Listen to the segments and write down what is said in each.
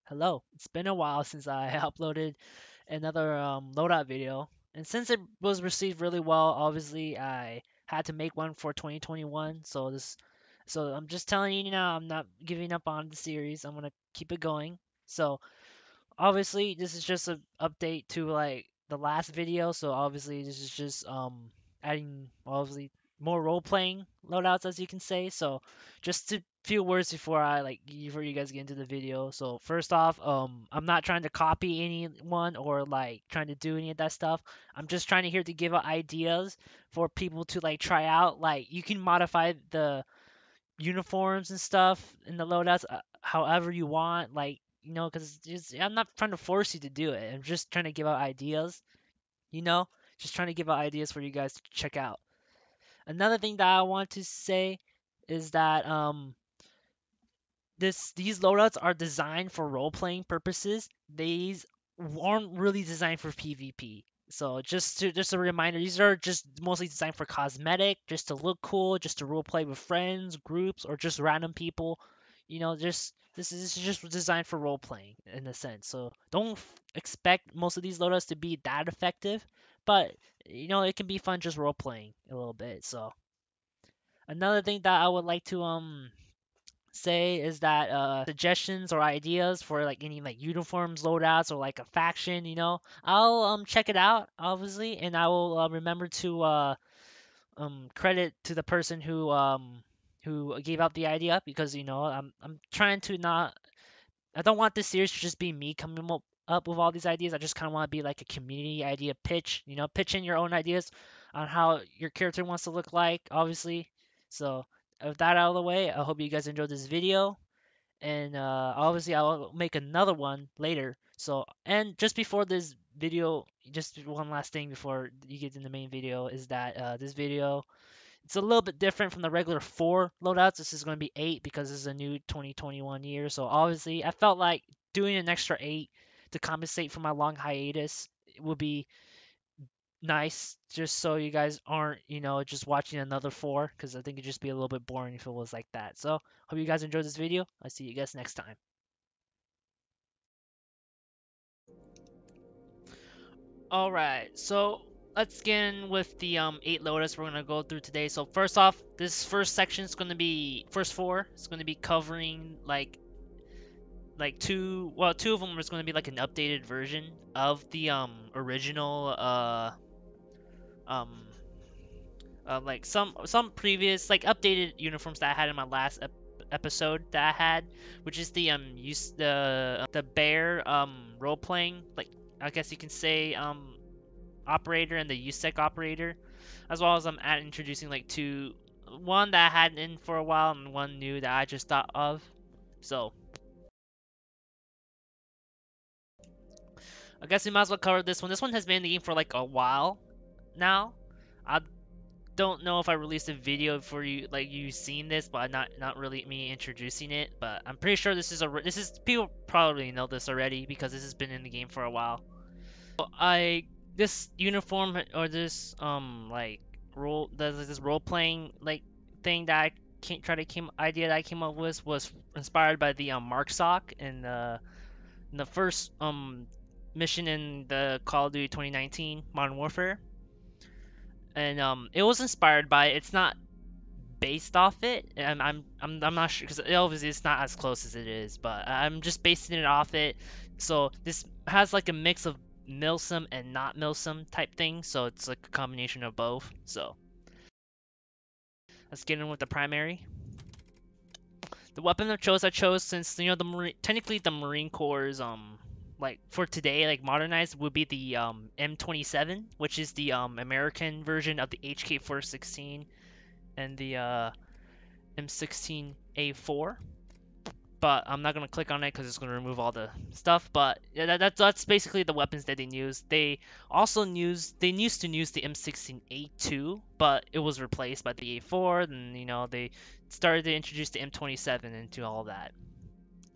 Hello. It's been a while since I uploaded another loadout video, and since it was received really well, obviously I had to make one for 2021. So I'm just telling you now, I'm not giving up on the series. I'm gonna keep it going. So obviously this is just an update to like the last video. So obviously this is just adding obviously more role playing loadouts, as you can say. So just a few words before before you guys get into the video. So first off, I'm not trying to copy anyone or like trying to do any of that stuff. I'm just trying to here to give out ideas for people to like try out. Like you can modify the uniforms and stuff in the loadouts however you want, like, because I'm not trying to force you to do it. I'm just trying to give out ideas, you know, just trying to give out ideas for you guys to check out. Another thing that I want to say is that these loadouts are designed for role playing purposes. These aren't really designed for PvP. So just a reminder, these are just mostly designed for cosmetic, just to look cool, just to role play with friends, groups, or just random people. Just this is just designed for role playing in a sense. So don't expect most of these loadouts to be that effective, but it can be fun just role playing a little bit. So another thing that I would like to say is that suggestions or ideas for like any like uniforms loadouts or like a faction, I'll check it out obviously, and I will remember to credit to the person who gave out the idea, because I'm trying to not, I don't want this series to just be me coming up with all these ideas. I just kind of want to be like a community idea pitch, pitch in your own ideas on how your character wants to look like, obviously. So with that out of the way, I hope you guys enjoyed this video, and obviously I'll make another one later. So, and just before this video, just one last thing before you get in the main video is that this video, it's a little bit different from the regular 4 loadouts. This is going to be 8 because this is a new 2021 year. So obviously I felt like doing an extra 8 to compensate for my long hiatus would be nice, just so you guys aren't, just watching another 4, because I think it'd just be a little bit boring if it was like that. So hope you guys enjoyed this video. I'll see you guys next time. All right, so let's get in with the 8 loadouts we're gonna go through today. So first off, this first section is gonna be first 4. It's gonna be covering like two of them is gonna be like an updated version of the original um like some previous like updated uniforms that I had in my last episode that I had, which is the use the bear role playing, like, I guess you can say, operator, and the U.S.E.C operator, as well as I'm at introducing like one that I had in for a while and one new that I just thought of. So I guess we might as well cover this one. This one has been in the game for like a while now. I don't know if I released a video for you, like you seen this, but not really me introducing it. But I'm pretty sure this is people probably know this already because this has been in the game for a while. I This uniform, or this like this role playing like thing that I can't try to came idea that I came up with was inspired by the Rucksack in the first mission in the Call of Duty 2019 Modern Warfare, and it was inspired by it. It's not based off it, and I'm not sure because obviously it's not as close as it is, but I'm just basing it off it. So this has like a mix of milsim and not milsim type thing, so it's like a combination of both. So let's get in with the primary. The weapon I chose since technically the Marine Corps like for today, like modernized, would be the M27, which is the American version of the HK416 and the M16A4. But I'm not gonna click on it because it's gonna remove all the stuff. But yeah, that's basically the weapons that they used. They used to use the M16A2, but it was replaced by the A4. And they started to introduce the M27 into all that.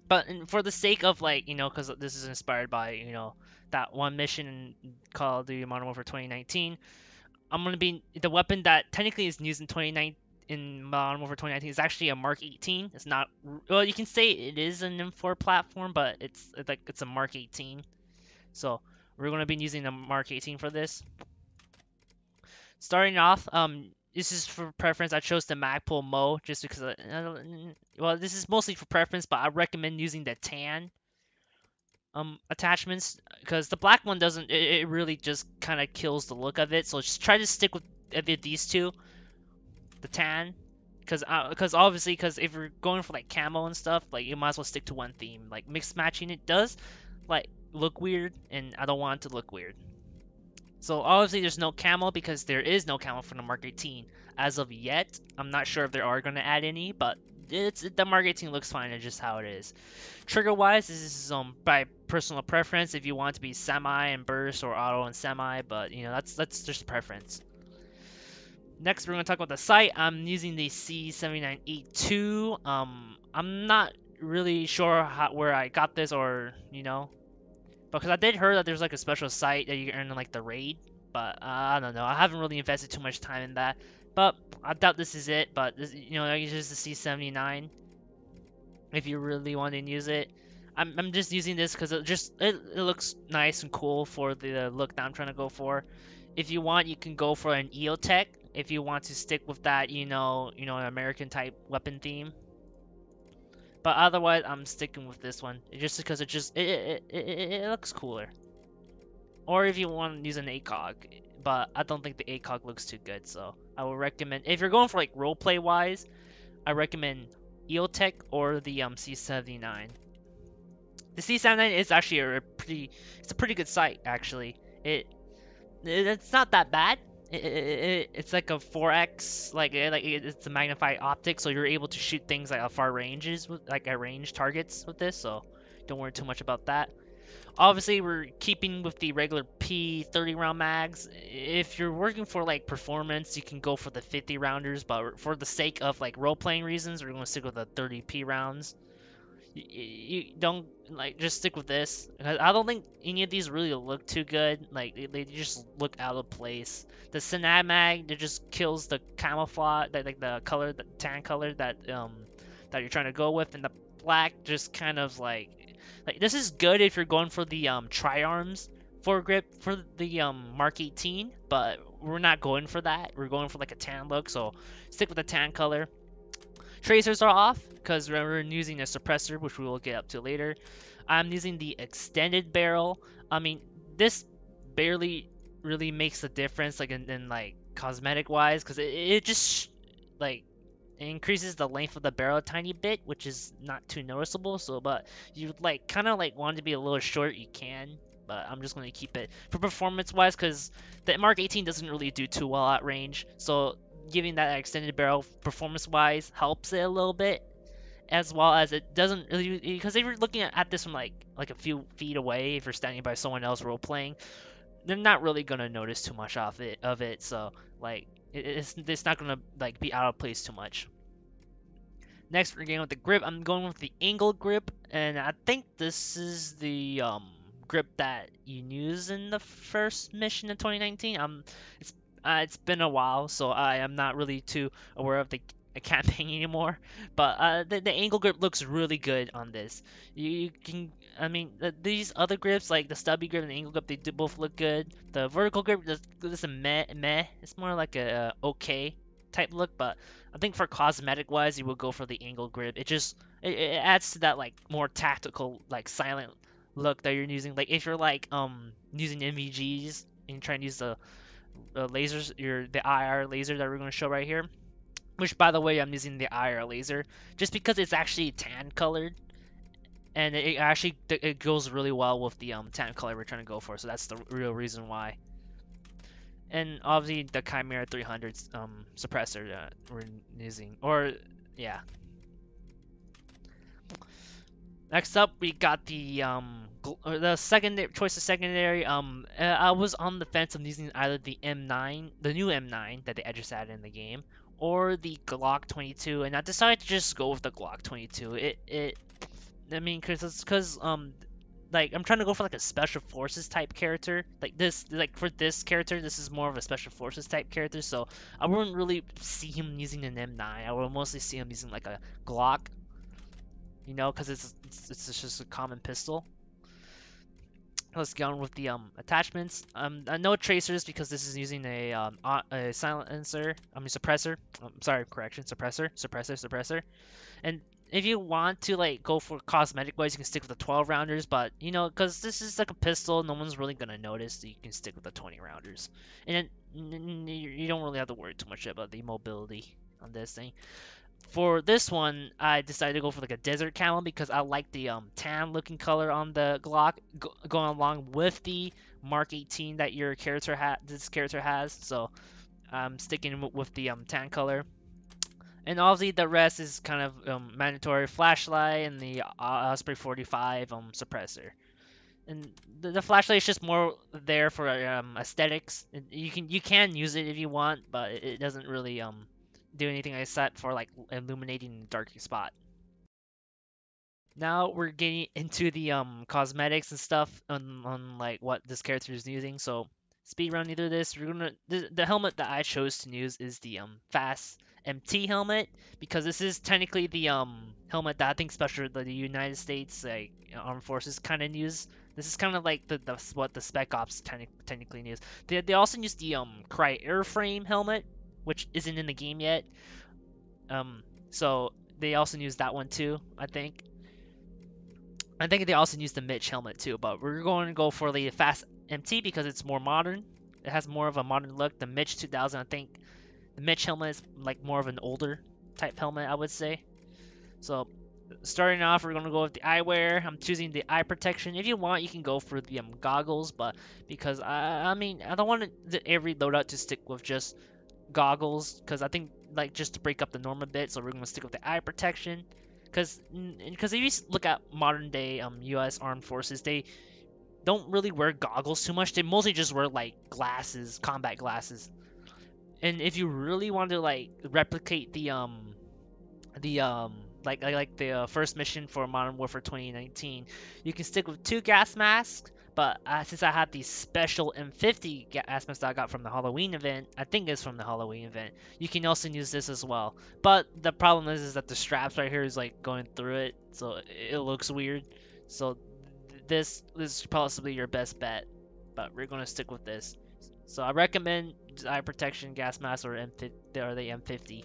But for the sake of like, because this is inspired by that one mission in Call of Duty Modern Warfare 2019, I'm gonna be the weapon that technically is used in 2019 in Modern Warfare 2019 is actually a Mark 18. It's not, well, you can say it is an M4 platform, but it's a Mark 18. So we're gonna be using a Mark 18 for this. Starting off, this is for preference. I chose the Magpul Mo just because well, this is mostly for preference, but I recommend using the tan attachments because the black one doesn't. It really just kind of kills the look of it. So just try to stick with these two, the tan, because obviously if you're going for like camo and stuff, like you might as well stick to one theme. Like mixed matching it does like look weird, and I don't want it to look weird. So obviously there's no camo because there is no camo for the Mark 18 as of yet. I'm not sure if they are going to add any, but the Mark 18 looks fine at just how it is. Trigger wise, this is by personal preference if you want to be semi and burst or auto and semi, but you know that's just preference. Next we're going to talk about the sight. I'm using the C7982. I'm not really sure where I got this, or you know, because I did hear that there's like a special sight that you can earn in like the raid, but I don't know. I haven't really invested too much time in that, but I doubt this is it. But this, you know, I use the C79 if you really want to use it. I'm just using this because it looks nice and cool for the look that I'm trying to go for. If you want, you can go for an EOTech if you want to stick with that, you know, an American type weapon theme. But otherwise, I'm sticking with this one just because it looks cooler. Or if you want to use an ACOG, but I don't think the ACOG looks too good, so I would recommend, if you're going for like roleplay wise, I recommend EOTech or the C79. The C79 is actually it's a pretty good sight actually. It's not that bad. It's like a 4x, it's a magnified optic, so you're able to shoot things like at far ranges, like at range targets with this. So don't worry too much about that. Obviously, we're keeping with the regular P30 round mags. If you're working for like performance, you can go for the 50 rounders, but for the sake of like role playing reasons, we're going to stick with the 30p rounds. You don't just stick with this. I don't think any of these really look too good. Like they just look out of place. The Synad mag, it just kills the camouflage, the color, the tan color that that you're trying to go with, and the black just kind of like this is good if you're going for the tri-arms foregrip for the Mark 18, but we're not going for that. We're going for like a tan look, so stick with the tan color. Tracers are off because we're using a suppressor, which we will get up to later. I'm using the extended barrel. I mean, this barely really makes a difference, like in like cosmetic wise, because it just like it increases the length of the barrel a tiny bit, which is not too noticeable. So, but you like kind of like want to be a little short, you can. But I'm just going to keep it for performance wise, because the Mark 18 doesn't really do too well at range. So giving that extended barrel performance wise helps it a little bit, as well as it doesn't really, because if you're looking at this from like a few feet away, if you're standing by someone else role playing, they're not really gonna notice too much of it. So like it's not gonna like be out of place too much. Next we're going with the grip. I'm going with the angle grip, and I think this is the grip that you use in the first mission in 2019. It's been a while, so I am not really too aware of the campaign anymore. But the angle grip looks really good on this. You can, I mean, these other grips like the stubby grip and the angle grip, they do both look good. The vertical grip is a meh. It's more like a okay type look, but I think for cosmetic wise, you will go for the angle grip. It adds to that like more tactical, like silent look that you're using. Like if you're like using NVGs and you're trying to use the lasers, the IR laser that we're going to show right here, which by the way I'm using the IR laser just because it's actually tan colored, and it goes really well with the tan color we're trying to go for, so that's the real reason why. And obviously the Chimera 300 suppressor that we're using, or yeah. Next up, we got the secondary choice of secondary. I was on the fence of using either the M9, the new M9 that they just added in the game, or the Glock 22, and I decided to just go with the Glock 22. I mean, cause like I'm trying to go for like a special forces type character. Like this, like for this character, this is more of a special forces type character. So I wouldn't really see him using an M9. I would mostly see him using like a Glock, you know, because it's just a common pistol. Let's get on with the attachments. No tracers because this is using a silencer. I mean suppressor. Sorry, correction, suppressor. And if you want to like go for cosmetic wise, you can stick with the 12 rounders. But you know, because this is like a pistol, no one's really gonna notice. So you can stick with the 20 rounders, and then you don't really have to worry too much about the mobility on this thing. For this one, I decided to go for like a desert camo because I like the tan looking color on the Glock going along with the Mark 18 that this character has. So I'm sticking with the tan color. And obviously the rest is kind of mandatory flashlight and the Osprey 45 suppressor. And the flashlight is just more there for aesthetics. You can use it if you want, but it doesn't really do anything except for like illuminating the dark spot. Now we're getting into the cosmetics and stuff on like what this character is using. So speed running through this, we're gonna the helmet that I chose to use is the fast MT helmet because this is technically the helmet that I think special the United States like armed forces kind of use. This is kind of like the what the Spec Ops technically use. They also use the Cry airframe helmet, which isn't in the game yet. So they also use that one too, I think. I think they also use the Mitch helmet too, but we're going to go for the Fast MT because it's more modern. It has more of a modern look. The Mitch 2000, I think the Mitch helmet is like more of an older type helmet, I would say. So starting off, we're going to go with the eyewear. I'm choosing the eye protection. If you want, you can go for the goggles, but because I mean, I don't want every loadout to stick with just goggles because I think like just to break up the norm a bit, so we're going to stick with the eye protection. Because if you look at modern day U.S. armed forces, they don't really wear goggles too much. They mostly just wear like glasses, combat glasses. And if you really want to like replicate the like the first mission for Modern Warfare 2019, you can stick with 2 gas masks. But since I had the special M50 gas mask that I got from the Halloween event, I think it's from the Halloween event, you can also use this as well. But the problem is that the straps right here is like going through it, so it looks weird. So this is possibly your best bet, but we're gonna stick with this. So I recommend eye protection, gas mask, or M50 or the M50.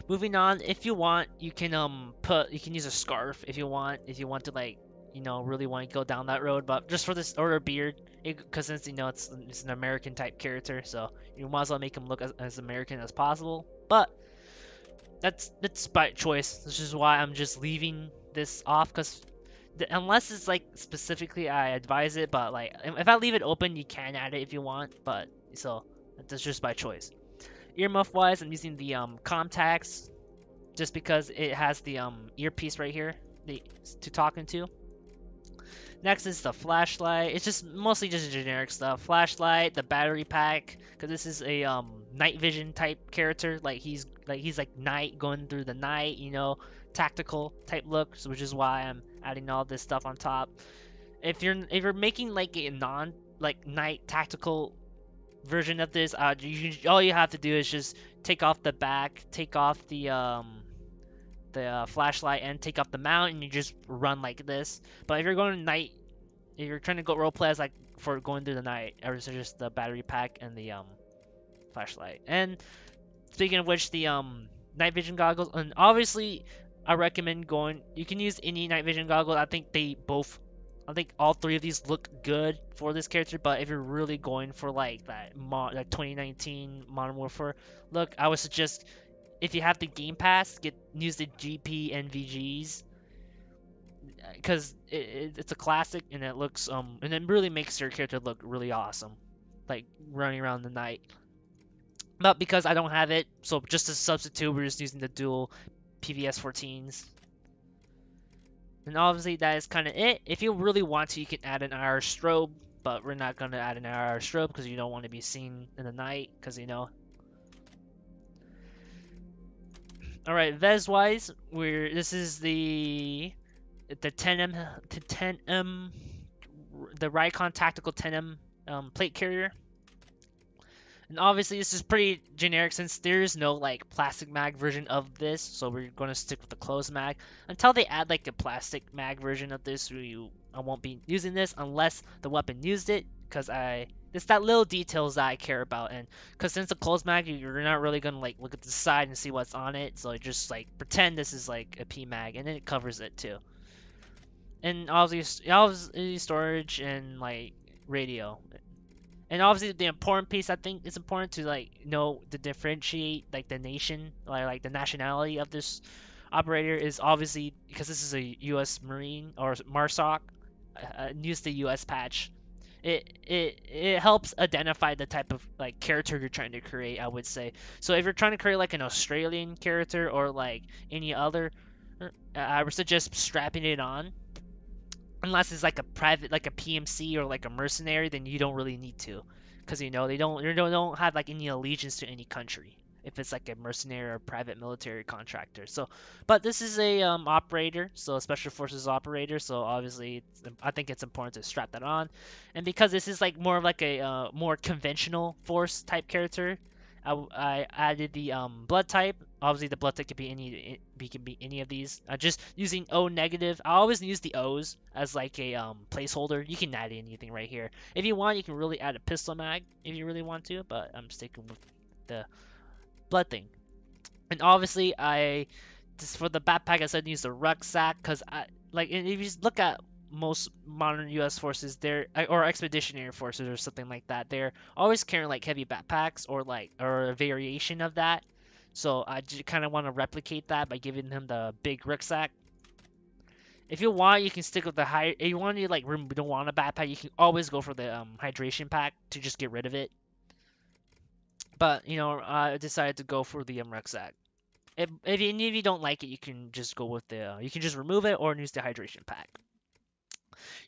Moving on, if you want, you can use a scarf if you want to like really want to go down that road, but just for this or a beard, because since it's an American type character, so you might as well make him look as American as possible. But that's by choice. This is why I'm just leaving this off, because unless it's like specifically I advise it, but like if I leave it open, you can add it if you want, but so that's just by choice. Earmuff wise, I'm using the contacts just because it has the earpiece right here to talk into. Next is the flashlight. It's just mostly just generic stuff. Flashlight, the battery pack, because this is a night vision type character. Like he's like night going through the night, tactical type look, so which is why I'm adding all this stuff on top. If you're making like a non like night tactical version of this, all you have to do is just take off the back, take off the flashlight, and take off the mount, and you just run like this. But if you're going night, if you're trying to go roleplay as like for going through the night, or is it just the battery pack and the flashlight? And speaking of which, the night vision goggles, and obviously I recommend going. You can use any night vision goggles. I think all 3 of these look good for this character, but if you're really going for like that 2019 Modern Warfare look, I would suggest if you have the Game Pass, use the GP NVGs, because it's a classic and it looks and it really makes your character look really awesome, like running around the night. But because I don't have it, so just a substitute, we're just using the dual PVS 14s. And obviously that is kind of it. If you really want to, you can add an IR strobe, but we're not going to add an IR strobe because you don't want to be seen in the night, because Alright, Vez wise, this is the the 10M to 10M, the Raycon Tactical 10M plate carrier. And obviously this is pretty generic since there's no like plastic mag version of this, so we're going to stick with the closed mag. Until they add like a plastic mag version of this, I won't be using this unless the weapon used it, because it's that little details that I care about. And because since the closed mag, you're not really going to like look at the side and see what's on it, so just like pretend this is like a P mag, and then it covers it too. And obviously storage and like radio. And obviously the important piece, I think it's important to like know to differentiate like the nation, or like the nationality of this operator is obviously because this is a U.S. Marine or MARSOC, use the U.S. patch. It helps identify the type of like character you're trying to create, I would say. So if you're trying to create like an Australian character or like any other, I would suggest strapping it on. Unless it's like a private, like a PMC or like a mercenary, then you don't really need to, because you know they don't have like any allegiance to any country if it's like a mercenary or private military contractor. So, but this is a operator, so a special forces operator. So obviously, I think it's important to strap that on, and because this is like more of like a more conventional force type character, I added the blood type. Obviously, the blood type could be any of these. Just using O negative. I always use the O's as like a placeholder. You can add anything right here. If you want, you can really add a pistol mag if you really want to. But I'm sticking with the blood thing. And obviously, just for the backpack, I said use the rucksack because if you look at most modern U.S. forces, or expeditionary forces or something like that, they're always carrying like heavy backpacks or a variation of that. So I just kind of want to replicate that by giving them the big rucksack. If you want, you can stick with the high. If you want to like don't want a backpack, you can always go for the hydration pack to just get rid of it. But you know, I decided to go for the rucksack. If any of you don't like it, you can just go with you can just remove it or use the hydration pack.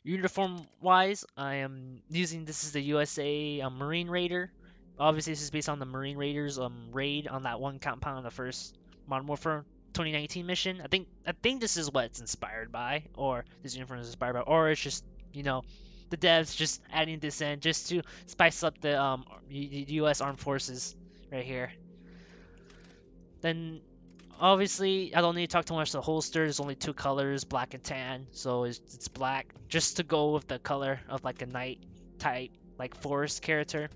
Uniform wise, I am using this is the U.S.A Marine Raider. Obviously, this is based on the Marine Raiders raid on that one compound on the first Modern Warfare 2019 mission. I think this is what it's inspired by, or this uniform is inspired by, or it's just the devs just adding this in just to spice up the U.S. Armed Forces right here. Then obviously, I don't need to talk too much to the holster. There's only two colors, black and tan, so it's black, just to go with the color of like a night type, like forest character.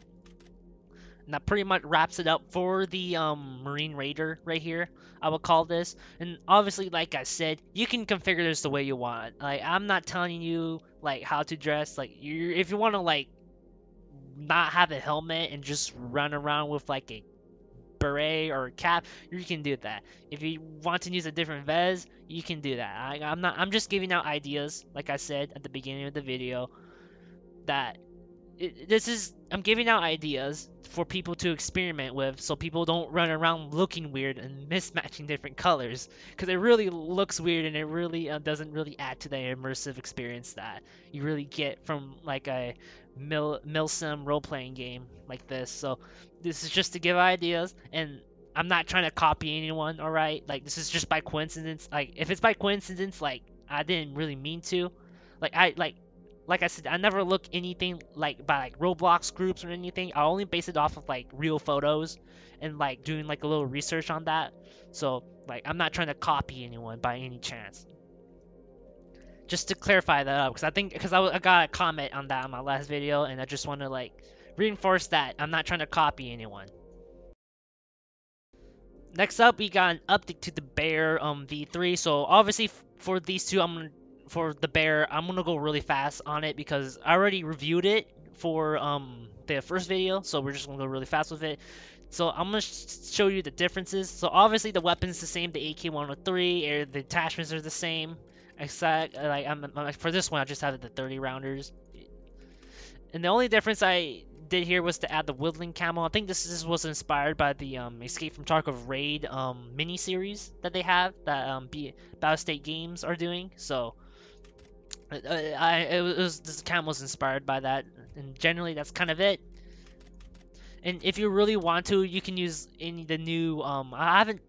And that pretty much wraps it up for the Marine Raider right here, I would call this. And obviously, like I said, you can configure this the way you want. Like, I'm not telling you like how to dress. Like, if you want to like not have a helmet and just run around with like a beret or cap, you can do that. If you want to use a different vest, you can do that. I'm just giving out ideas, like I said at the beginning of the video, that I'm giving out ideas for people to experiment with, so people don't run around looking weird and mismatching different colors, because it really looks weird and it really doesn't really add to the immersive experience that you really get from like a milsim role-playing game like this. So this is just to give ideas, and I'm not trying to copy anyone, all right? Like, this is just by coincidence. Like, if it's by coincidence, like, I didn't really mean to. Like I said, I never look anything like by like Roblox groups or anything. I only base it off of like real photos and like doing like a little research on that. So like, I'm not trying to copy anyone by any chance. Just to clarify that up, because I got a comment on that on my last video, and I just want to like reinforce that I'm not trying to copy anyone. Next up, we got an update to the Bear V3. So obviously for these two, for the Bear, I'm gonna go really fast on it because I already reviewed it for the first video, so we're just gonna go really fast with it. So I'm gonna show you the differences. So obviously the weapon's the same, the AK-103, the attachments are the same, except like for this one I just have the 30 rounders. And the only difference I did here was to add the woodland camo. I think this was inspired by the Escape from Tarkov Raid mini series that they have, that Battlestate Games are doing. So this camo was inspired by that, and generally that's kind of it. And if you really want to, you can use the new I haven't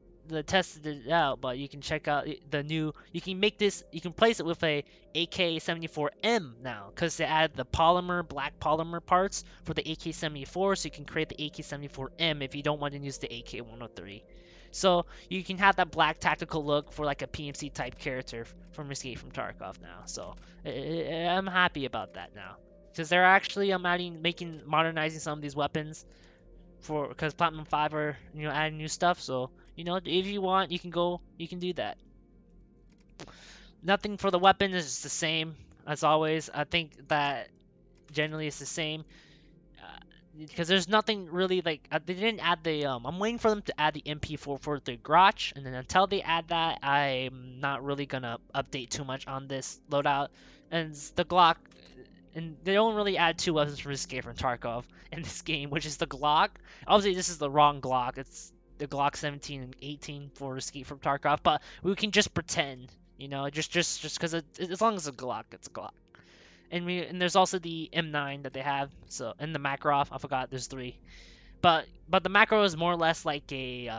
tested it out, but you can check out the new. You can make this. You can place it with a AK-74M now, because they added the black polymer parts for the AK-74, so you can create the AK-74M if you don't want to use the AK-103. So you can have that black tactical look for like a PMC type character from Escape from Tarkov now. So I'm happy about that now, because they're actually modernizing some of these weapons because Platinum 5 are adding new stuff. So if you want, you can do that. Nothing for the weapon is the same as always. I think that generally it's the same because there's nothing really like they didn't add the I'm waiting for them to add the MP4 for the Grotch, and then until they add that, I'm not really gonna update too much on this loadout. And the Glock, and they don't really add two weapons from Escape from Tarkov in this game, which is the Glock. Obviously, this is the wrong Glock. It's the Glock 17 and 18 for Escape from Tarkov, but we can just pretend, just because as long as it's a Glock, it's a Glock. And there's also the M9 that they have. So and the Makarov, I forgot. There's three, but the Macro is more or less like a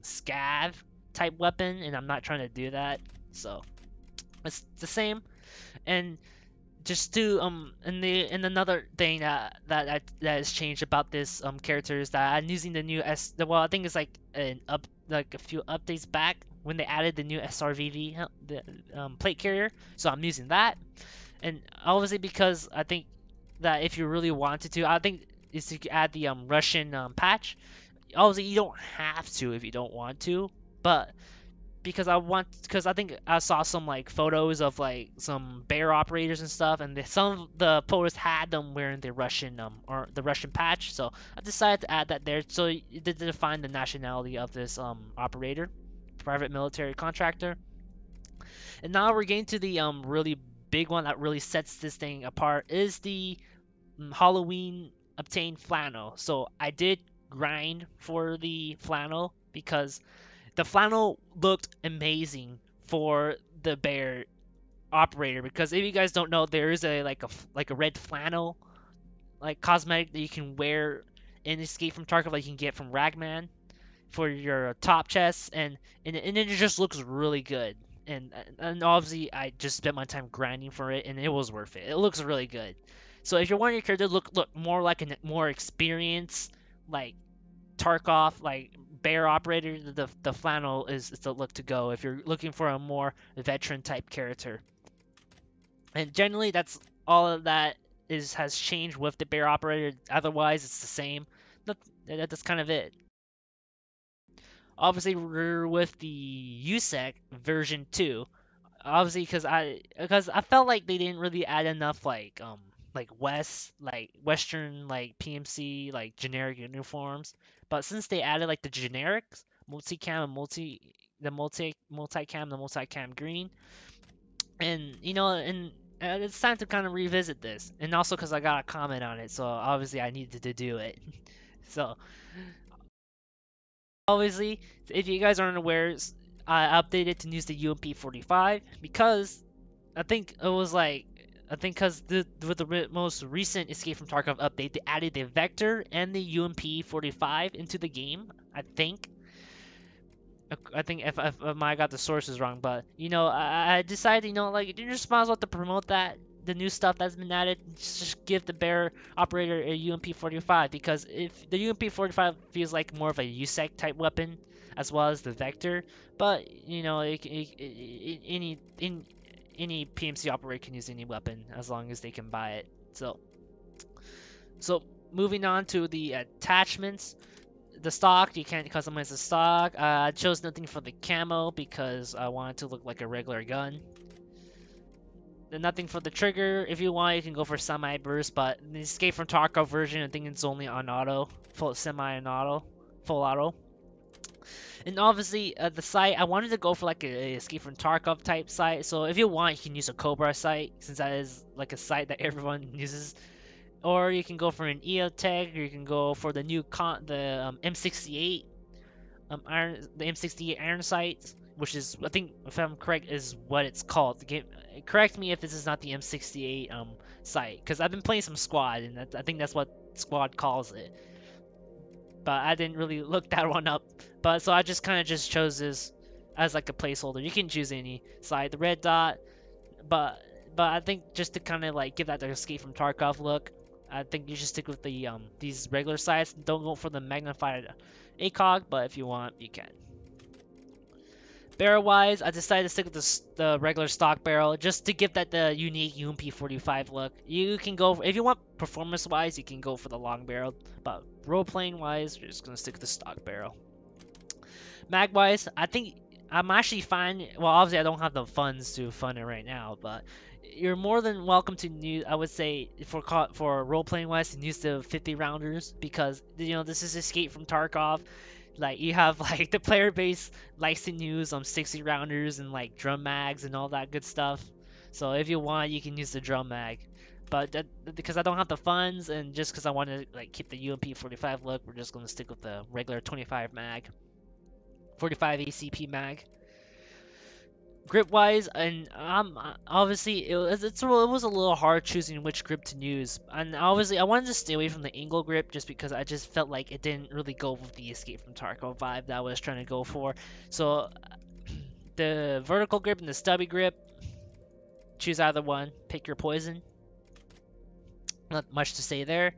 scav type weapon, and I'm not trying to do that. So it's the same. And just to and another thing that has changed about this character is that I'm using the new well, I think it's like a few updates back when they added the new SRVV plate carrier, so I'm using that. And obviously, because I think that if you really wanted to, I think is to add the Russian patch. Obviously, you don't have to if you don't want to, but because I think I saw some like photos of like some bear operators and stuff, and some of the photos had them wearing the Russian or the Russian patch, so I decided to add that there, so it did define the nationality of this operator, private military contractor. And now we're getting to the really big one that really sets this thing apart is the Halloween obtained flannel. So I did grind for the flannel because the flannel looked amazing for the bear operator, because if you guys don't know, there is a red flannel like cosmetic that you can wear in Escape from Tarkov, like you can get from Ragman for your top chest, and it just looks really good. And obviously I just spent my time grinding for it, and it was worth it. It looks really good. So if you're wanting your character to look more like a more experienced like Tarkov like bear operator, the flannel is the look to go if you're looking for a more veteran type character. And generally that's all of that has changed with the bear operator. Otherwise it's the same. That's kind of it. Obviously we're with the U.S.E.C version 2. Obviously because I felt like they didn't really add enough like Western like PMC like generic uniforms. But since they added like the generics, multicam and multicam green, and it's time to kind of revisit this. And also because I got a comment on it, so obviously I needed to do it. So obviously, if you guys aren't aware, I updated to use the UMP45 because I think it was like because with the most recent Escape from Tarkov update, they added the Vector and the UMP45 into the game. I think if I got the sources wrong, but I decided like you just might as well to promote that the new stuff that's been added. Just give the bear operator a UMP45, because if the UMP45 feels like more of a U.S.E.C type weapon as well as the Vector, but any PMC operator can use any weapon as long as they can buy it. So moving on to the attachments. The stock, you can't customize the stock. I chose nothing for the camo because I wanted to look like a regular gun. And nothing for the trigger. If you want, you can go for semi-burst, but the Escape from Tarkov version, I think it's only on auto, full auto. And obviously, the sight, I wanted to go for like a Escape from Tarkov type sight. So if you want, you can use a Cobra sight, since that is like a sight that everyone uses. Or you can go for an EOTech, or you can go for the new M68 the M60 Iron Sights, which is, I think if I'm correct, is what it's called. The game, correct me if this is not the M68 sight, because I've been playing some Squad, and I think that's what Squad calls it. But I didn't really look that one up. But so I just kind of just chose this as like a placeholder. You can choose any side, the red dot, but I think just to kind of like give that the Escape from Tarkov look, I think you should stick with the these regular sights. Don't go for the magnified ACOG, but if you want, you can. Barrel wise, I decided to stick with the regular stock barrel just to give that the unique UMP45 look. You can go if you want performance wise, you can go for the long barrel, but role playing wise, you're just gonna stick with the stock barrel. Mag wise, I think I'm actually fine. Well, obviously I don't have the funds to fund it right now, but you're more than welcome to use. I would say for role playing wise, to use the 50 rounders because this is Escape from Tarkov. Like you have like the player base likes to use 60 rounders and like drum mags and all that good stuff. So if you want, you can use the drum mag. But because I don't have the funds and just because I want to like keep the UMP45 look, we're just gonna stick with the regular 25 mag, 45 ACP mag. Grip wise, and obviously it was a little hard choosing which grip to use, and obviously I wanted to stay away from the angle grip just because I just felt like it didn't really go with the Escape from Tarkov vibe that I was trying to go for. So the vertical grip and the stubby grip, choose either one, pick your poison. Not much to say there.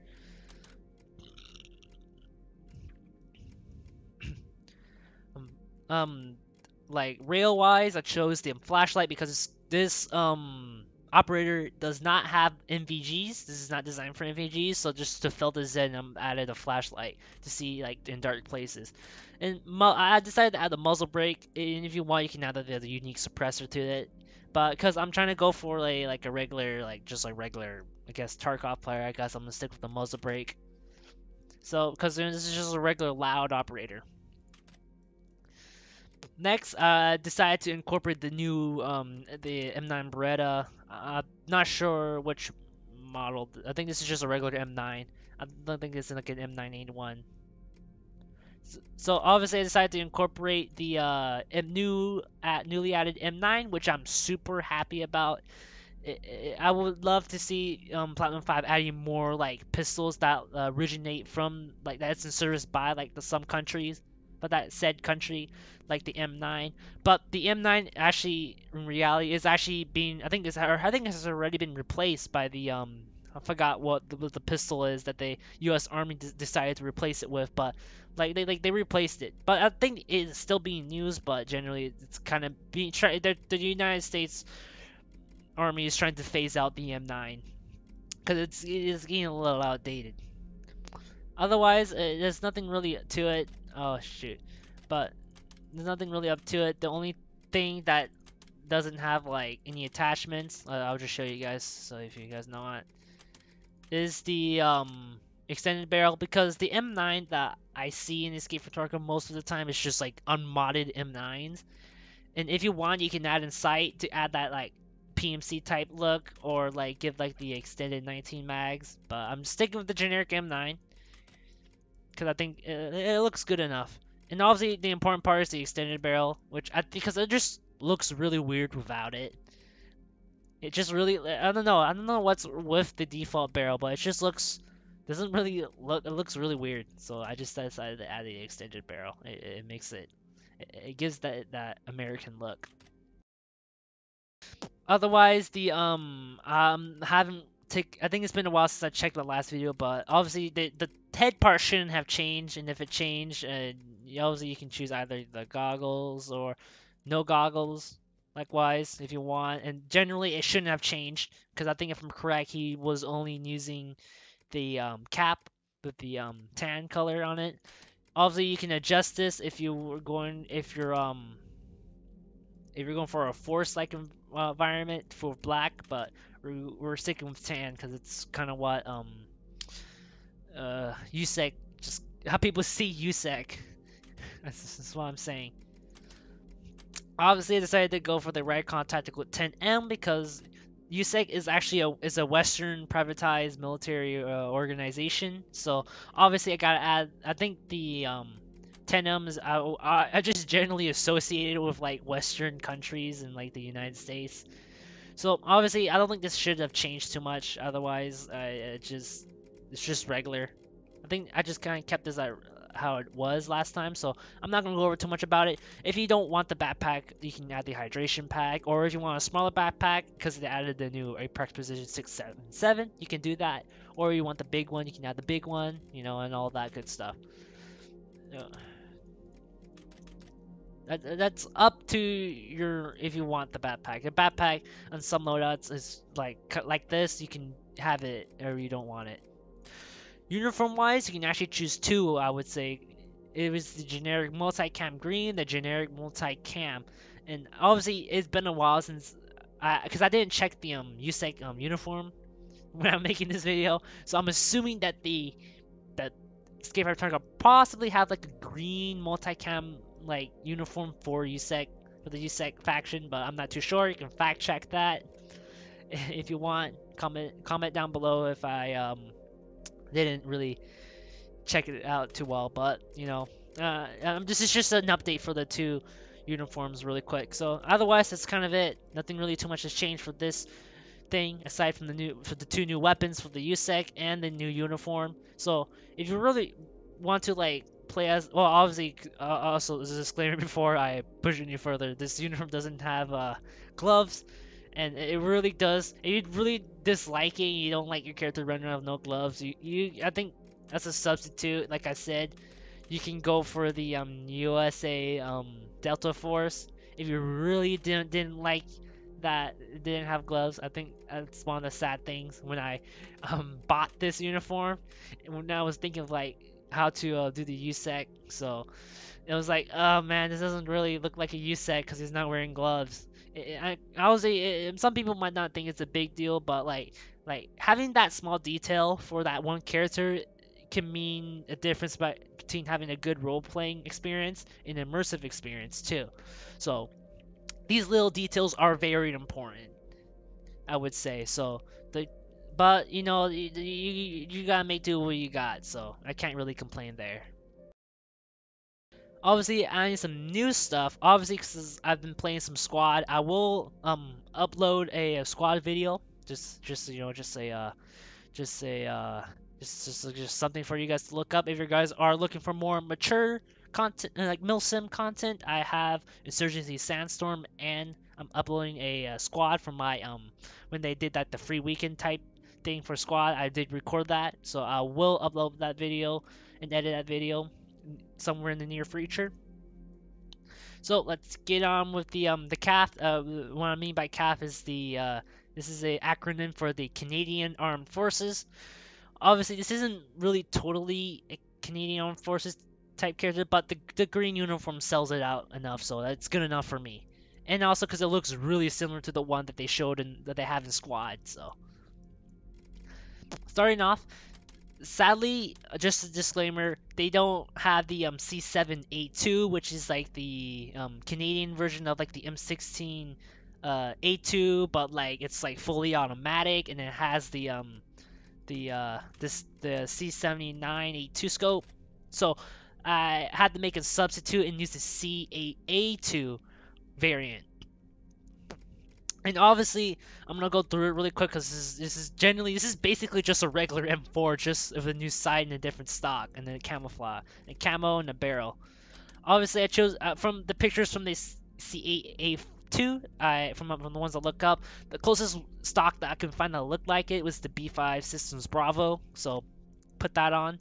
Like rail wise, I chose the flashlight because this operator does not have NVGs. This is not designed for NVGs, so just to fill this in, I added a flashlight to see like in dark places. And I decided to add the muzzle brake, and if you want, you can add the unique suppressor to it. But because I'm trying to go for like a regular, just a regular, I guess Tarkov player, I guess I'm gonna stick with the muzzle brake. So because this is just a regular loud operator. Next, decided to incorporate the new the M9 Beretta. Not sure which model. I think this is just a regular M9. I don't think it's like an M981. So obviously, I decided to incorporate the newly added M9, which I'm super happy about. I would love to see Platinum 5 adding more like pistols that originate from like that's in service by like some countries, but that said country like the M9. But the M9 actually in reality is actually being I think it has already been replaced by the I forgot what the pistol is that the U.S. Army decided to replace it with, but they replaced it. But I think it's still being used, but generally it's kind of being tried. The United States Army is trying to phase out the M9 because it is getting a little outdated. Otherwise, there's nothing really to it. Oh shoot, but there's nothing really up to it. The only thing that doesn't have like any attachments, I'll just show you guys. So if you guys know it, is the extended barrel because the M9 that I see in Escape from Tarkov most of the time is just like unmodded M9s. And if you want, you can add in sight to add that like PMC type look or like give like the extended 19 mags, but I'm sticking with the generic M9 because I think it looks good enough. And obviously the important part is the extended barrel, which because it just looks really weird without it. It just really I don't know what's with the default barrel, but it just doesn't really look, it looks really weird. So I just decided to add the extended barrel. It makes it gives that American look. Otherwise, the haven't I think it's been a while since I checked the last video, but obviously the head part shouldn't have changed, and if it changed, obviously you can choose either the goggles or no goggles. Likewise, if you want, and generally it shouldn't have changed because I think if I'm correct, he was only using the cap with the tan color on it. Obviously, you can adjust this if you're going for a forest-like environment for black, but we're sticking with tan because it's kind of what U.S.E.C just how people see U.S.E.C. That's what I'm saying. Obviously, I decided to go for the Raycon Tactical 10M because U.S.E.C is actually a Western privatized military organization. So obviously, I gotta add. I think the 10Ms I just generally associated with like Western countries and like the United States. So obviously, I don't think this should have changed too much. Otherwise, it's just regular. I think I just kind of kept this how it was last time, so I'm not gonna go over too much about it. If you don't want the backpack, you can add the hydration pack, or if you want a smaller backpack because they added the new Apex Precision 677, you can do that. Or you want the big one, you can add the big one, you know, and all that good stuff. That's up to your if you want the backpack. The backpack on some loadouts is like this. You can have it or you don't want it. Uniform wise, you can actually choose two. I would say it was the generic multi-cam green, the generic multi-cam, and obviously it's been a while since because I didn't check the U.S.E.C uniform when I'm making this video, so I'm assuming that that Escape from Tarkov possibly have like a green multi-cam like uniform for U.S.E.C for the U.S.E.C faction, but I'm not too sure. You can fact check that if you want. Comment down below if I didn't really check it out too well, but you know, this is just an update for the two uniforms really quick. So otherwise, that's kind of it. Nothing really too much has changed for this thing aside from the two new weapons for the U.S.E.C and the new uniform. So if you really want to like play as well, obviously also as a disclaimer before I push any further, this uniform doesn't have gloves, and it really does. If you really dislike it, you don't like your character running around with no gloves. I think as a substitute, like I said, you can go for the U.S.A Delta Force. If you really didn't like that it didn't have gloves, I think that's one of the sad things when I bought this uniform. And when I was thinking of like how to do the U.S.E.C, so it was like, oh man, this doesn't really look like a U.S.E.C because he's not wearing gloves. I would say some people might not think it's a big deal, but like having that small detail for that one character can mean a difference between having a good role-playing experience and immersive experience too. So these little details are very important, I would say. So but you know, you gotta make do with what you got. So I can't really complain there. Obviously, adding some new stuff. Obviously, because I've been playing some squad, I will upload a squad video. Just you know, just a just something for you guys to look up if you guys are looking for more mature content, like milsim content. I have Insurgency Sandstorm, and I'm uploading a squad from my when they did that the free weekend type thing for squad. I did record that, so I will upload that video and edit that video somewhere in the near future. So let's get on with the CAF. What I mean by CAF is this is a acronym for the Canadian Armed Forces. Obviously, this isn't really totally a Canadian Armed Forces type character, but the green uniform sells it out enough, so that's good enough for me. And also because it looks really similar to the one that they showed in that they have in Squad. So starting off, sadly, just a disclaimer, they don't have the C7A2, which is like the Canadian version of like the M16 A2, but like it's like fully automatic, and it has the C79 A2 scope. So I had to make a substitute and use the C8A2 variant. And obviously, I'm gonna go through it really quick because this is basically just a regular M4, just with a new sight and a different stock, and then a camouflage, a camo, and a barrel. Obviously, I chose from the pictures from this C8A2. From the ones I look up, the closest stock that I could find that looked like it was the B5 Systems Bravo. So put that on.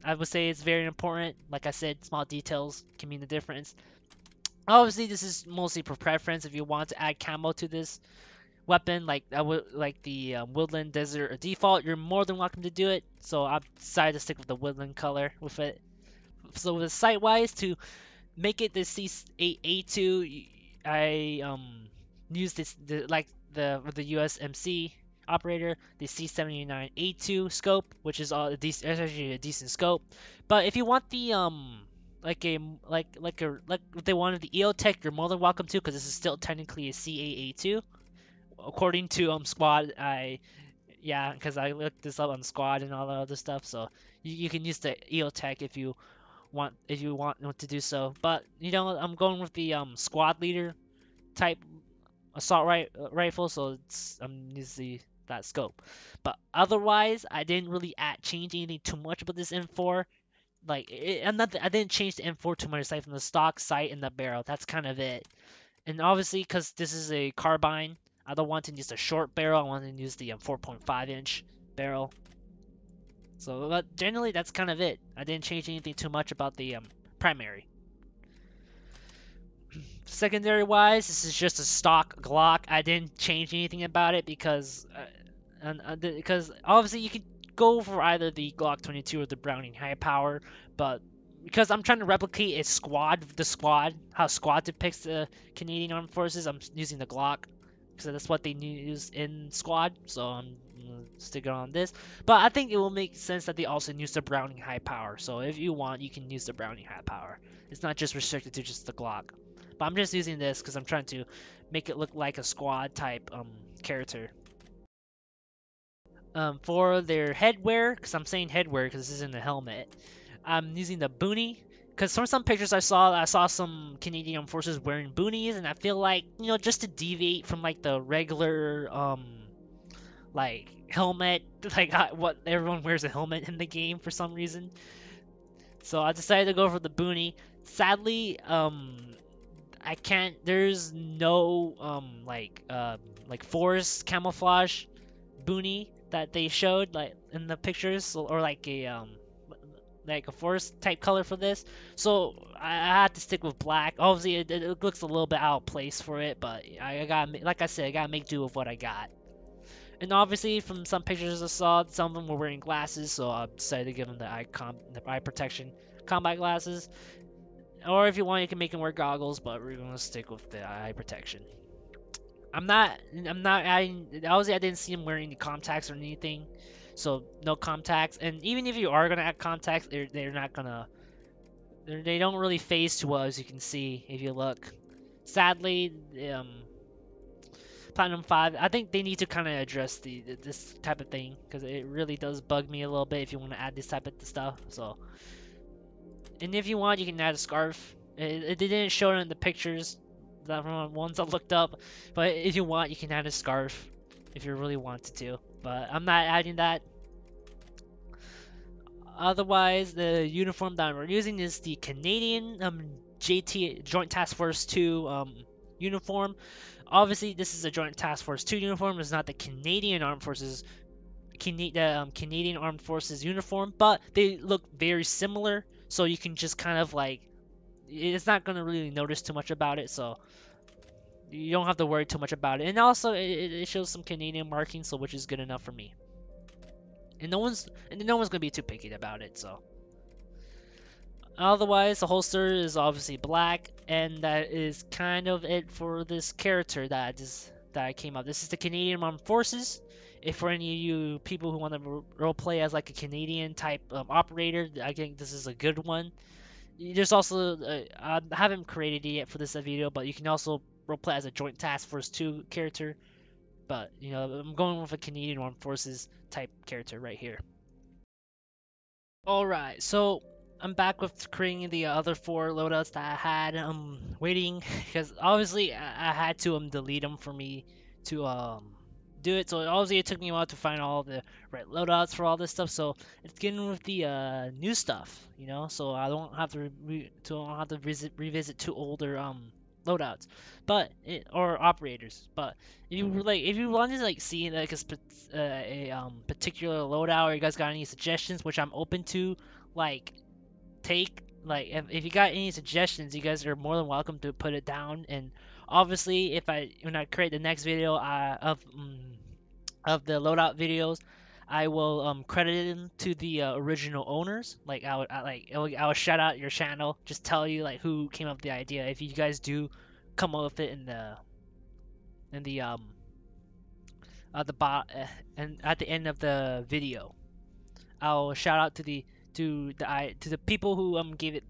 I would say it's very important. Like I said, small details can mean the difference. Obviously, this is mostly for preference. If you want to add camo to this weapon, like the Woodland Desert or Default, you're more than welcome to do it. So I decided to stick with the Woodland color with it. So with sight-wise, to make it the C8A2, I used the USMC operator, the C79A2 scope, which is actually a decent scope. But if you want the like if they wanted the EOTech, you're more than welcome to, because this is still technically a CAA2 according to Squad. Yeah, because I looked this up on Squad and all that other stuff. So you can use the EOTech if you want to do so. But you know, I'm going with the squad leader type assault rifle, so I'm using that scope. But otherwise, I didn't really change anything too much about this M4. Like I didn't change the M4 too much aside from the stock sight and the barrel. That's kind of it. And obviously, because this is a carbine, I don't want to use the short barrel. I want to use the 4.5 inch barrel. So, but generally, that's kind of it. I didn't change anything too much about the primary. Secondary wise, this is just a stock Glock. I didn't change anything about it because obviously you could go for either the Glock 22 or the Browning high power, but because I'm trying to replicate how squad depicts the Canadian Armed Forces, I'm using the Glock because that's what they use in squad. So I'm sticking on this, but I think it will make sense that they also use the Browning high power. So if you want, you can use the Browning high power. It's not just restricted to just the Glock. But I'm just using this because I'm trying to make it look like a squad type character. For their headwear, because I'm saying headwear because this isn't a helmet, I'm using the boonie. Because from some pictures I saw some Canadian Armed Forces wearing boonies, and I feel like, just to deviate from like the regular like helmet, like what everyone wears a helmet in the game for some reason. So I decided to go for the boonie. Sadly, I can't. There's no like forest camouflage boonie that they showed like in the pictures, or like a forest type color for this. So I had to stick with black. Obviously, it looks a little bit out of place for it, but I got, like I said, I gotta make do with what I got. And obviously, from some pictures I saw, some of them were wearing glasses, so I decided to give them the eye protection combat glasses. Or if you want, you can make them wear goggles, but we're gonna stick with the eye protection. I'm not adding. Obviously, I didn't see him wearing any contacts or anything, so no contacts. And even if you are gonna add contacts, they're not gonna. They don't really phase too well, as you can see if you look. Sadly, Platinum 5. I think they need to kind of address this type of thing because it really does bug me a little bit if you want to add this type of stuff. So. And if you want, you can add a scarf. It didn't show it in the pictures, that from ones I looked up. But if you want, you can add a scarf if you really wanted to. But I'm not adding that. Otherwise, the uniform that we're using is the Canadian JT Joint Task Force 2 uniform. Obviously, this is a Joint Task Force 2 uniform. It's not the Canadian Armed Forces Canadian Armed Forces uniform, but they look very similar, so you can just kind of like, it's not gonna really notice too much about it, so you don't have to worry too much about it. And also, it shows some Canadian markings, so which is good enough for me. And no one's gonna be too picky about it, so. Otherwise, the holster is obviously black, and that is kind of it for this character that I came up. This is the Canadian Armed Forces. If for any of you people who want to roleplay as like a Canadian type operator, I think this is a good one. There's also, I haven't created it yet for this video, but you can also roleplay as a Joint Task Force 2 character. But, I'm going with a Canadian Armed Forces type character right here. Alright, so I'm back with creating the other 4 loadouts that I had waiting, because obviously I had to delete them for me to do it. So obviously it took me a while to find all the right loadouts for all this stuff. So it's getting with the new stuff, so I don't have to revisit 2 older loadouts, or operators. But if you want to like see like a particular loadout, or you guys got any suggestions, which I'm open to, like if you got any suggestions, you guys are more than welcome to put it down. And obviously, when I create the next video of the loadout videos, I will credit them to the original owners. Like I will shout out your channel, just tell you like who came up with the idea. If you guys do come up with it in the and at the end of the video, I'll shout out to the people who gave it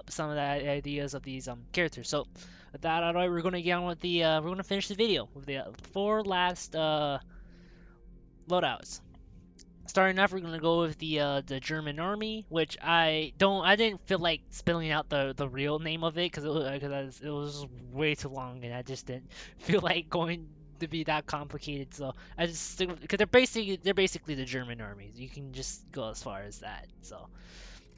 some of the ideas of these characters. So with that out of the way, we're gonna get on with we're gonna finish the video with the 4 last loadouts. Starting off, we're gonna go with the German Army, which I didn't feel like spelling out the real name of it because it was way too long, and I just didn't feel like going to be that complicated. So I just because they're basically the German armies. You can just go as far as that. So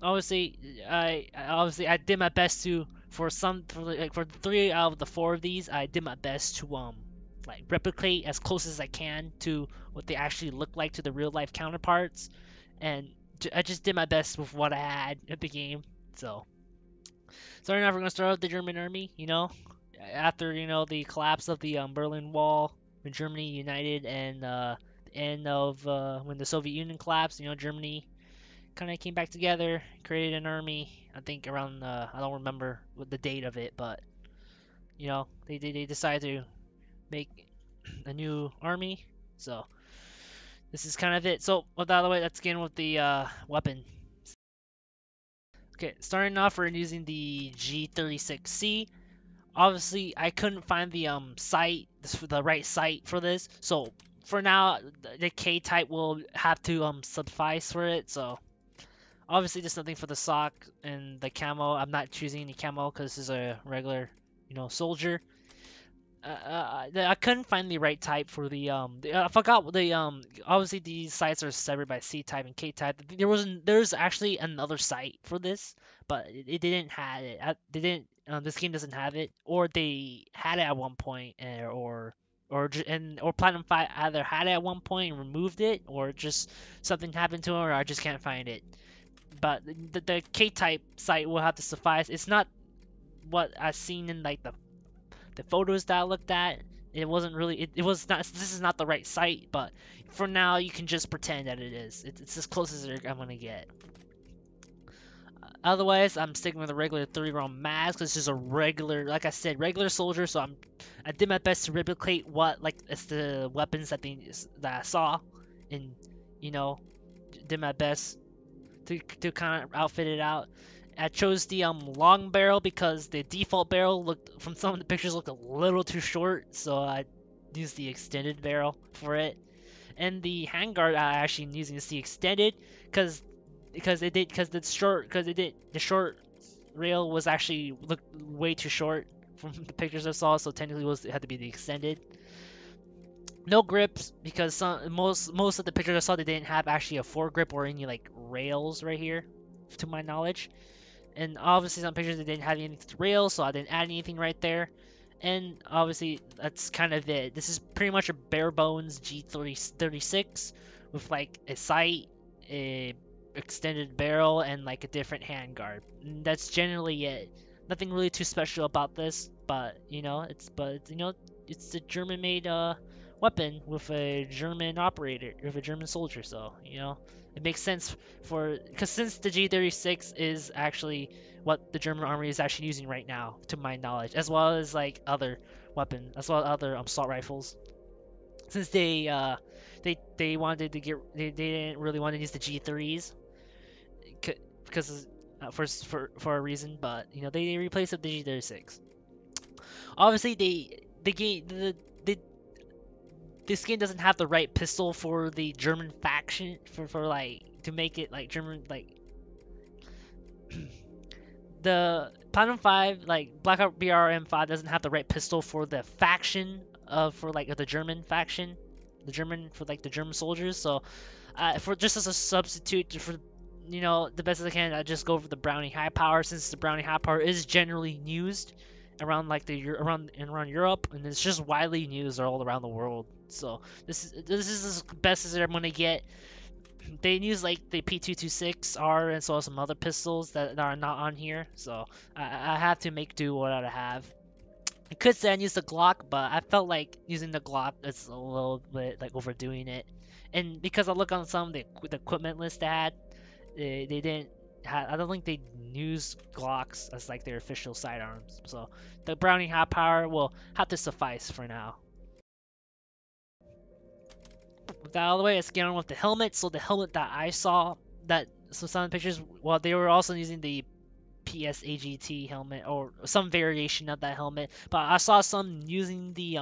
obviously I did my best to for 3 out of the 4 of these I did my best to like replicate as close as I can to what they actually look like to the real life counterparts, and I just did my best with what I had at the game. So starting off, we're gonna start with the German army. After the collapse of the Berlin Wall, when Germany united, and the end of when the Soviet Union collapsed, Germany kind of came back together, created an army. I think around I don't remember what the date of it, but they decided to make a new army. So this is kind of it. So with that out of the way, let's get in with the weapon. Okay, starting off, we're using the G36C. Obviously, I couldn't find the the right sight for this. So for now, the K type will have to suffice for it. So obviously, just nothing for the sock and the camo. I'm not choosing any camo because this is a regular, soldier. I couldn't find the right type for I forgot what obviously these sites are separated by C type and K type. There's actually another site for this, but it didn't have it. They didn't This game doesn't have it, or they had it at one point, or Platinum 5 either had it at one point and removed it, or just something happened to it, or I just can't find it. But the K type site will have to suffice. It's not what I've seen in like the photos that I looked at. It wasn't really. It was not. This is not the right site, but for now you can just pretend that it is. It's as close as I'm gonna get. Otherwise, I'm sticking with a regular 30-round mask. This is a regular, like I said, regular soldier. So I did my best to replicate what it's the weapons that I saw, and did my best to kind of outfit it out. I chose the long barrel because the default barrel looked from some of the pictures looked a little too short, so I used the extended barrel for it. And the handguard I actually using is the extended because the short rail was actually looked way too short from the pictures I saw, so technically it had to be the extended. No grips because most of the pictures I saw they didn't have actually a foregrip or any like rails right here, to my knowledge. And obviously some pictures they didn't have any rails, so I didn't add anything right there. And obviously that's kind of it. This is pretty much a bare bones G36 with like a sight, a extended barrel, and like a different handguard. And that's generally it. Nothing really too special about this, but it's a German-made weapon with a German operator, with a German soldier. So it makes sense because since the G36 is actually what the German army is actually using right now, to my knowledge, as well as like other weapons, as well as other assault rifles. Since they wanted to they didn't really want to use the G3s because for a reason, but they replaced it with the G36. Obviously, this game doesn't have the right pistol for the German faction for like to make it like German like the Platinum 5 like Blackhawk BRM5 doesn't have the right pistol for the faction for like the German faction, the German soldiers. So for just as a substitute for the best as I can, I just go for the Browning High Power, since the Browning High Power is generally used around like around Europe, and it's just widely used all around the world. So this is as best as I'm gonna get. They use like the P226R and so some other pistols that are not on here, so I have to make do what I have. I could say I use the Glock, but I felt like using the Glock is a little bit like overdoing it. And because I look on some of the equipment list they had, they didn't have, I don't think they use Glocks as like their official sidearms. So the Browning High Power will have to suffice for now. With that out of the way, let's get on with the helmet. So the helmet that I saw, some of the pictures, well, they were also using the PSAGT helmet or some variation of that helmet, but I saw some using the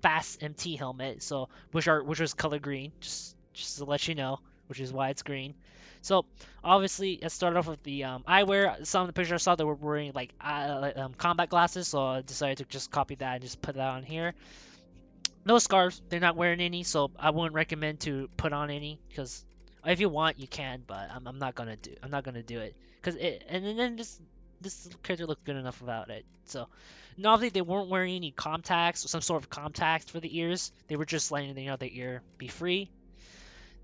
Fast MT helmet, so which was color green, just to let you know, which is why it's green. So obviously, let's start off with the eyewear. Some of the pictures I saw they were wearing like combat glasses, so I decided to just copy that and just put that on here. No scarves, they're not wearing any, so I wouldn't recommend to put on any because If you want, you can, but I'm not gonna do it because it and then this character looked good enough without it. So, and obviously they weren't wearing any contacts or some sort of contacts for the ears. They were just letting the ear be free.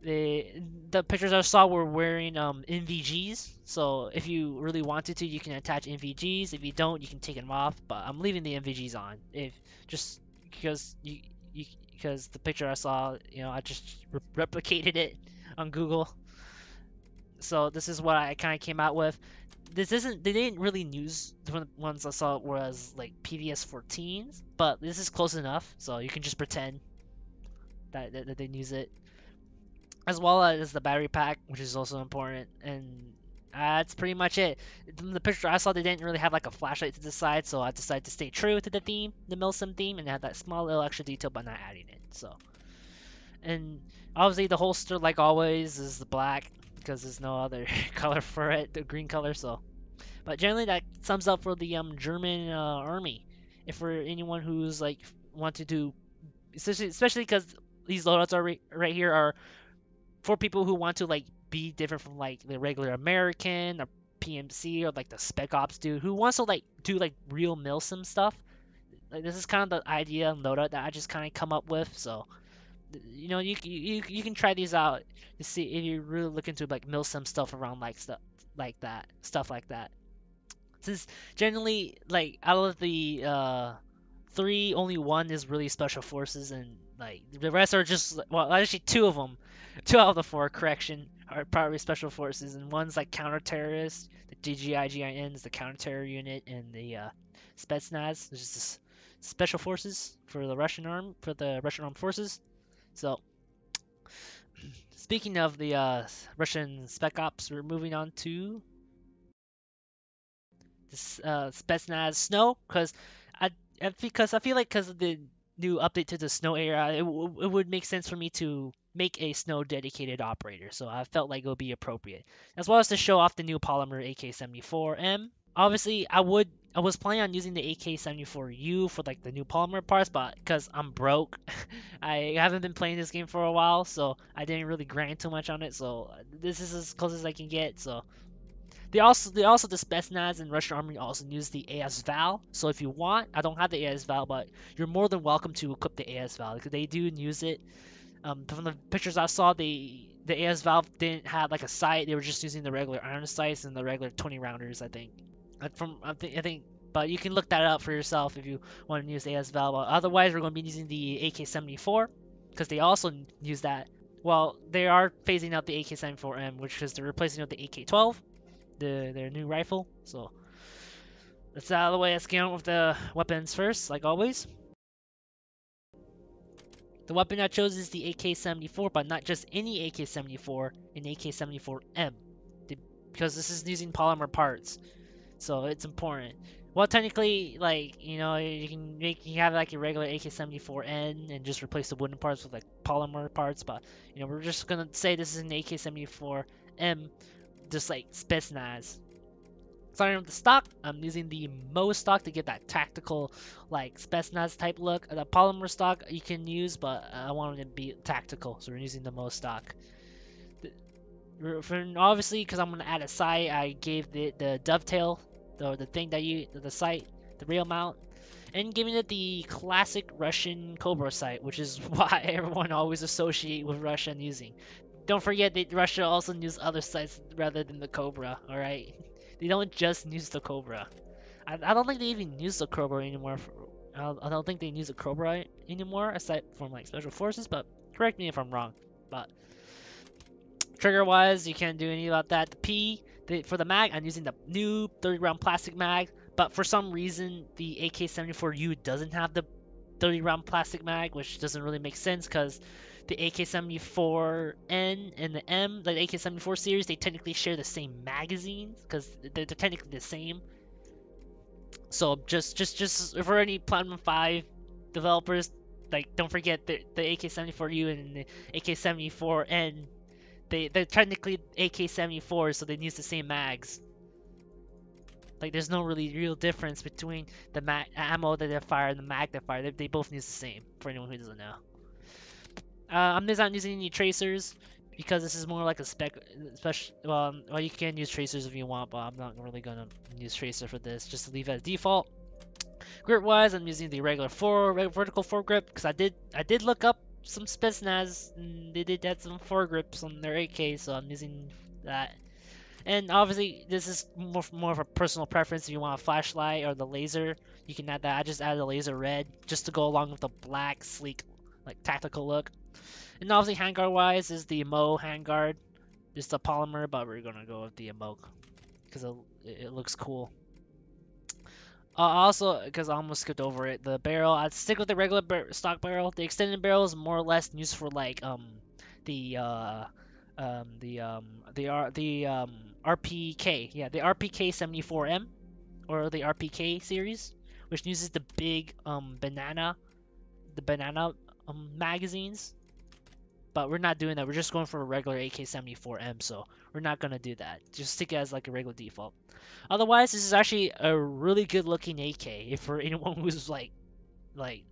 The pictures I saw were wearing NVGs. So if you really wanted to, you can attach NVGs. If you don't, you can take them off. But I'm leaving the NVGs on. If just because you because the picture I saw, I just replicated it on Google. So this is what I kind of came out with. This isn't they didn't really use the ones I saw was like PVS 14s, but this is close enough. So you can just pretend that they use it, as well as the battery pack, which is also important. And that's pretty much it. From the picture I saw, they didn't really have like a flashlight to the side, so I decided to stay true to the theme, the Milsim theme, and add that small little extra detail by not adding it. So, and obviously the holster, like always, is the black because there's no other color for it, the green color. So, but generally that sums up for the German army. If for anyone who's like want to do, especially because these loadouts are right here are for people who want to like be different from like the regular American or PMC or like the Spec Ops dude who wants to like do like real Milsim stuff. Like this is kind of the idea and loadout that I just kind of come up with. So you can try these out to see if you're really looking to like Milsim stuff around like stuff like that. Since generally like out of the three, only one is really special forces, and like the rest are just well, actually two of them, two out of the four, correction, are probably special forces, and one's like counter-terrorist. The DGIGIN is the counter-terror unit, and the Spetsnaz, which is special forces for the Russian armed forces. So speaking of the Russian Spec Ops, we're moving on to this Spetsnaz Snow, because I feel like because of the new update to the snow era, it would make sense for me to make a snow dedicated operator. So I felt like it would be appropriate, as well as to show off the new polymer AK-74M. Obviously, I was planning on using the AK-74U for like the new polymer parts, but because I'm broke, I haven't been playing this game for a while, so I didn't really grind too much on it. So this is as close as I can get. So they also the Spetsnaz and Russian Army also use the AS-Val. So if you want, I don't have the AS-Val, but you're more than welcome to equip the AS-Val because they do use it. From the pictures I saw, the AS-Val didn't have like a sight. They were just using the regular iron sights and the regular 20 rounders, I think. I think, but you can look that up for yourself if you want to use AS-Val. But otherwise, we're going to be using the AK-74 because they also use that. Well, they are phasing out the AK-74M, which is they're replacing it with the AK-12. Their new rifle. So that's out of the way. Let's get on with the weapons first, like always. The weapon I chose is the AK-74, but not just any AK-74, an AK-74M, because this is using polymer parts, so it's important. Well, technically, like you can have like a regular AK-74N and just replace the wooden parts with like polymer parts, but we're just gonna say this is an AK-74M, just like Spetsnaz. Starting with the stock, I'm using the Mo stock to get that tactical, like Spetsnaz type look. The polymer stock you can use, but I want it to be tactical, so we're using the Mo stock. Obviously, because I'm gonna add a sight, I gave the dovetail, the thing the sight, the rail mount, and giving it the classic Russian Cobra sight, which is why everyone always associate with Russia using. Don't forget that Russia also uses other sights rather than the Cobra. All right. They don't just use the Cobra. I don't think they even use the Cobra anymore. I don't think they use the Cobra anymore, aside from like special forces. But correct me if I'm wrong. But trigger-wise, you can't do anything about that. For the mag, I'm using the new 30-round plastic mag. But for some reason, the AK-74U doesn't have the 30-round plastic mag, which doesn't really make sense because the AK-74N and the M, like the AK-74 series, they technically share the same magazines because they're technically the same. So just for any Platinum 5 developers, like don't forget the AK-74U and the AK-74N, they're technically AK-74s, so they use the same mags. Like there's no really real difference between the ammo that they fire and the mag they fire. They both use the same, for anyone who doesn't know. I'm not using any tracers. because this is more like a special. Well, you can use tracers if you want, but I'm not really gonna use tracer for this. Just to leave it as default. Grip wise, I'm using the regular vertical foregrip because I did look up some Spetsnaz and they did have some foregrips on their AK, so I'm using that. And obviously, this is more of a personal preference. If you want a flashlight or the laser, you can add that. I just added a laser red just to go along with the black, sleek, like tactical look. And obviously, handguard wise is the Mo handguard, just a polymer, but we're gonna go with the Mo because it looks cool. Also, because I almost skipped over it, the barrel, I'd stick with the regular stock barrel. The extended barrel is more or less used for like the RPK, yeah, the RPK 74M or the RPK series, which uses the big banana magazines. But we're not doing that. We're just going for a regular AK-74M, so we're not gonna do that. Just stick it as like a regular default. Otherwise, this is actually a really good looking AK. If for anyone who's like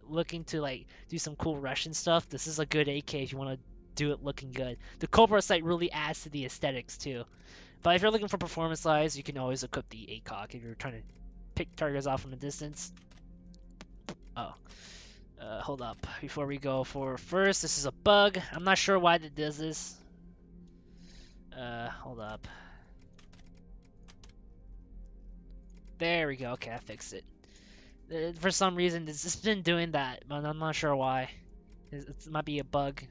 looking to like do some cool Russian stuff, this is a good AK if you want to do it looking good. The Cobra sight really adds to the aesthetics too. But if you're looking for performance size, you can always equip the ACOG if you're trying to pick targets off from a distance. Oh. Hold up. Before we go for first, this is a bug. I'm not sure why it does this. Hold up. There we go. Okay, I fixed it. For some reason, it's just been doing that, but I'm not sure why. It might be a bug.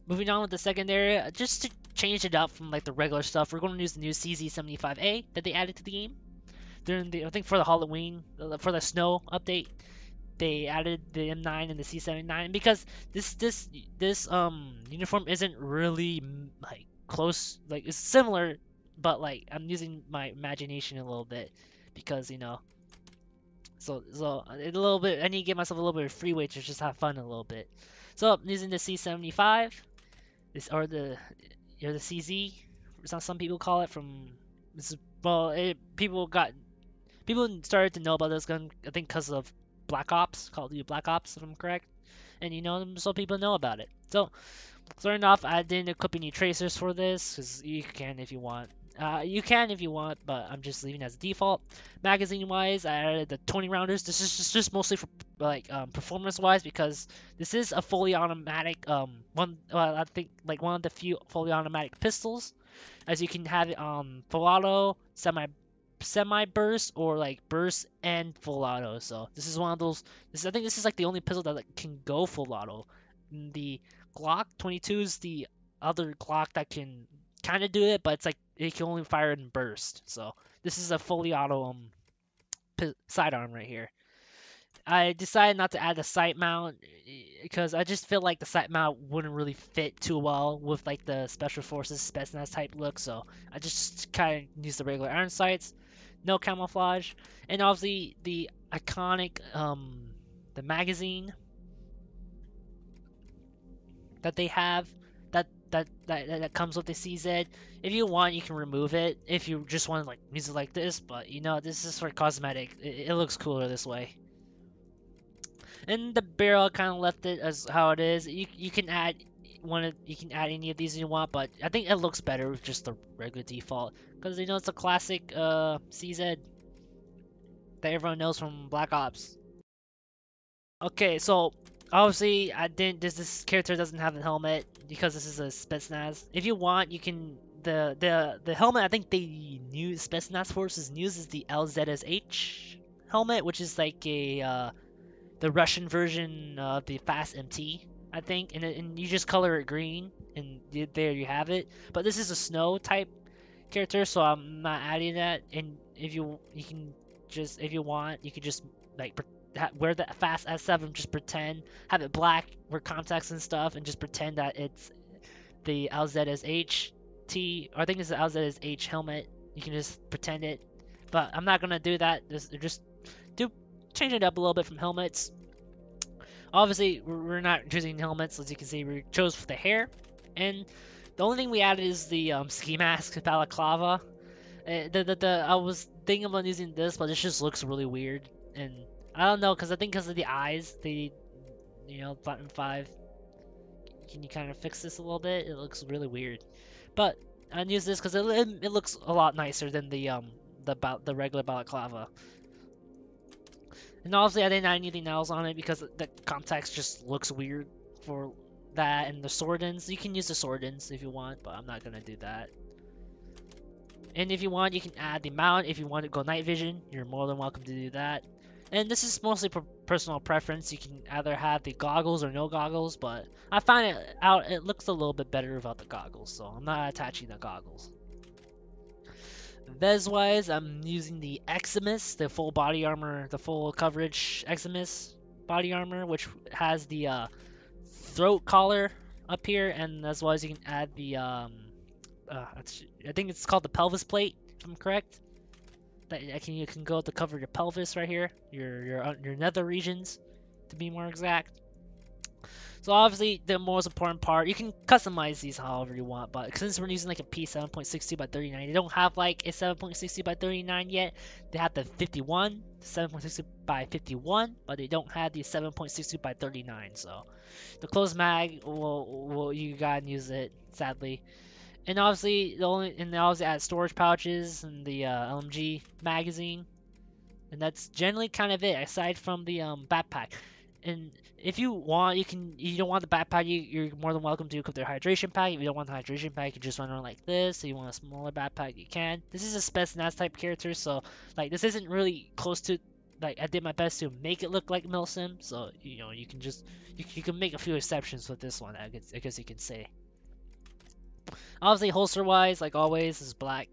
Moving on with the secondary, just to change it up from like the regular stuff, we're going to use the new CZ75A that they added to the game. During the, I think for the Halloween, for the snow update, they added the M9 and the C79 because this uniform isn't really like close, like it's similar, but like I'm using my imagination a little bit because so a little bit I need to give myself a little bit of freeway to just have fun a little bit. So I'm using the C75, or the CZ, some people call it from people started to know about this gun, I think because of Black Ops, Call of Duty Black Ops, if I'm correct. And so people know about it. So, starting off, I didn't equip any tracers for this, because you can if you want. But I'm just leaving as a default. Magazine-wise, I added the 20 rounders. This is just mostly for like performance-wise, because this is a fully automatic I think like one of the few fully automatic pistols, as you can have it on full auto, semi burst, or like burst and full auto. So this is one of those. I think this is like the only pistol that like, can go full auto. The Glock 22 is the other Glock that can kind of do it, but it's like it can only fire in burst. So this is a fully auto sidearm right here. I decided not to add the sight mount because I just feel like the sight mount wouldn't really fit too well with like the Special Forces Spetsnaz type look, so I just kind of used the regular iron sights, no camouflage, and obviously the iconic the magazine that they have that comes with the CZ. If you want, you can remove it if you just want to like use it like this, but this is for cosmetic. It looks cooler this way. And the barrel kind of left it as how it is. You can add any of these you want, but I think it looks better with just the regular default because it's a classic CZ that everyone knows from Black Ops. Okay, so obviously this character doesn't have a helmet because this is a Spetsnaz. If you want, you can the helmet I think the new Spetsnaz forces uses the LZSH helmet, which is like a the Russian version of the Fast MT, I think, and you just color it green, and there you have it. But this is a snow type character, so I'm not adding that. And if you want, you can just like wear the Fast S7, just pretend, have it black, wear contacts and stuff, and just pretend that it's the LZSH or I think it's the LZSH helmet. You can just pretend it, but I'm not gonna do that. Just change it up a little bit from helmets. Obviously, we're not choosing helmets, as you can see. We chose for the hair, and the only thing we added is the ski mask balaclava. I was thinking about using this, but this just looks really weird, and I don't know, because I think because of the eyes, BRM5, Can you kind of fix this a little bit? It looks really weird. But I use this because it looks a lot nicer than the regular balaclava. And obviously I didn't add anything else on it because the context just looks weird for that, and the sword ends. You can use the sword ends if you want, but I'm not gonna do that. And if you want, you can add the mount. If you want to go night vision, you're more than welcome to do that. And this is mostly personal preference. You can either have the goggles or no goggles, but I find it looks a little bit better without the goggles, so I'm not attaching the goggles. Vez wise, I'm using the Eximus, the full body armor, the full coverage Eximus body armor, which has the throat collar up here, and as well as you can add the I think it's called the pelvis plate, if I'm correct. That you can go to cover your pelvis right here, your nether regions, to be more exact. So obviously the most important part, you can customize these however you want, but since we're using like a P7.62 by 39, they don't have like a 7.60 by 39 yet. They have the 51, 7.60 by 51, but they don't have the 7.62 by 39. So the closed mag, you gotta use it, sadly. And obviously they also add storage pouches and the LMG magazine, and that's generally kind of it aside from the backpack. And if you want, you don't want the backpack, you're more than welcome to equip their hydration pack. If you don't want the hydration pack, you just run around like this. So you want a smaller backpack, you can. This is a Spetsnaz type character, so like this isn't really close to, like, I did my best to make it look like Milsim. So you know, you can just you can make a few exceptions with this one, I guess you can say. Obviously holster wise, like always, is black.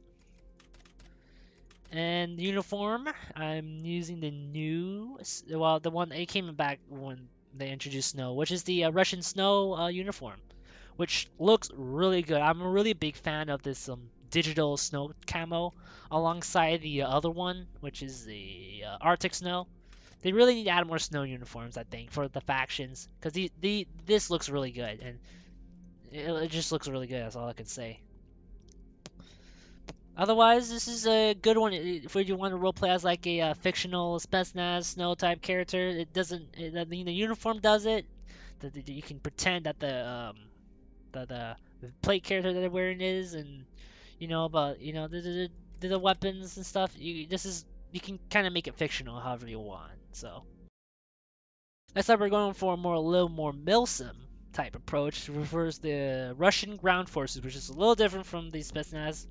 And uniform, I'm using the new, well, the one that came back when they introduced snow, which is the Russian snow uniform, which looks really good. I'm a really big fan of this digital snow camo alongside the other one, which is the Arctic snow. They really need to add more snow uniforms, I think, for the factions, because this looks really good, and it just looks really good. That's all I can say. Otherwise, this is a good one if you want to roleplay as like a fictional Spetsnaz snow type character. It doesn't. I mean, the uniform does it. You can pretend that the plate character that they're wearing is, and you know, but you know the weapons and stuff. You can kind of make it fictional however you want. So next up, we're going for a little more Milsim type approach. It refers the Russian ground forces, which is a little different from the Spetsnaz.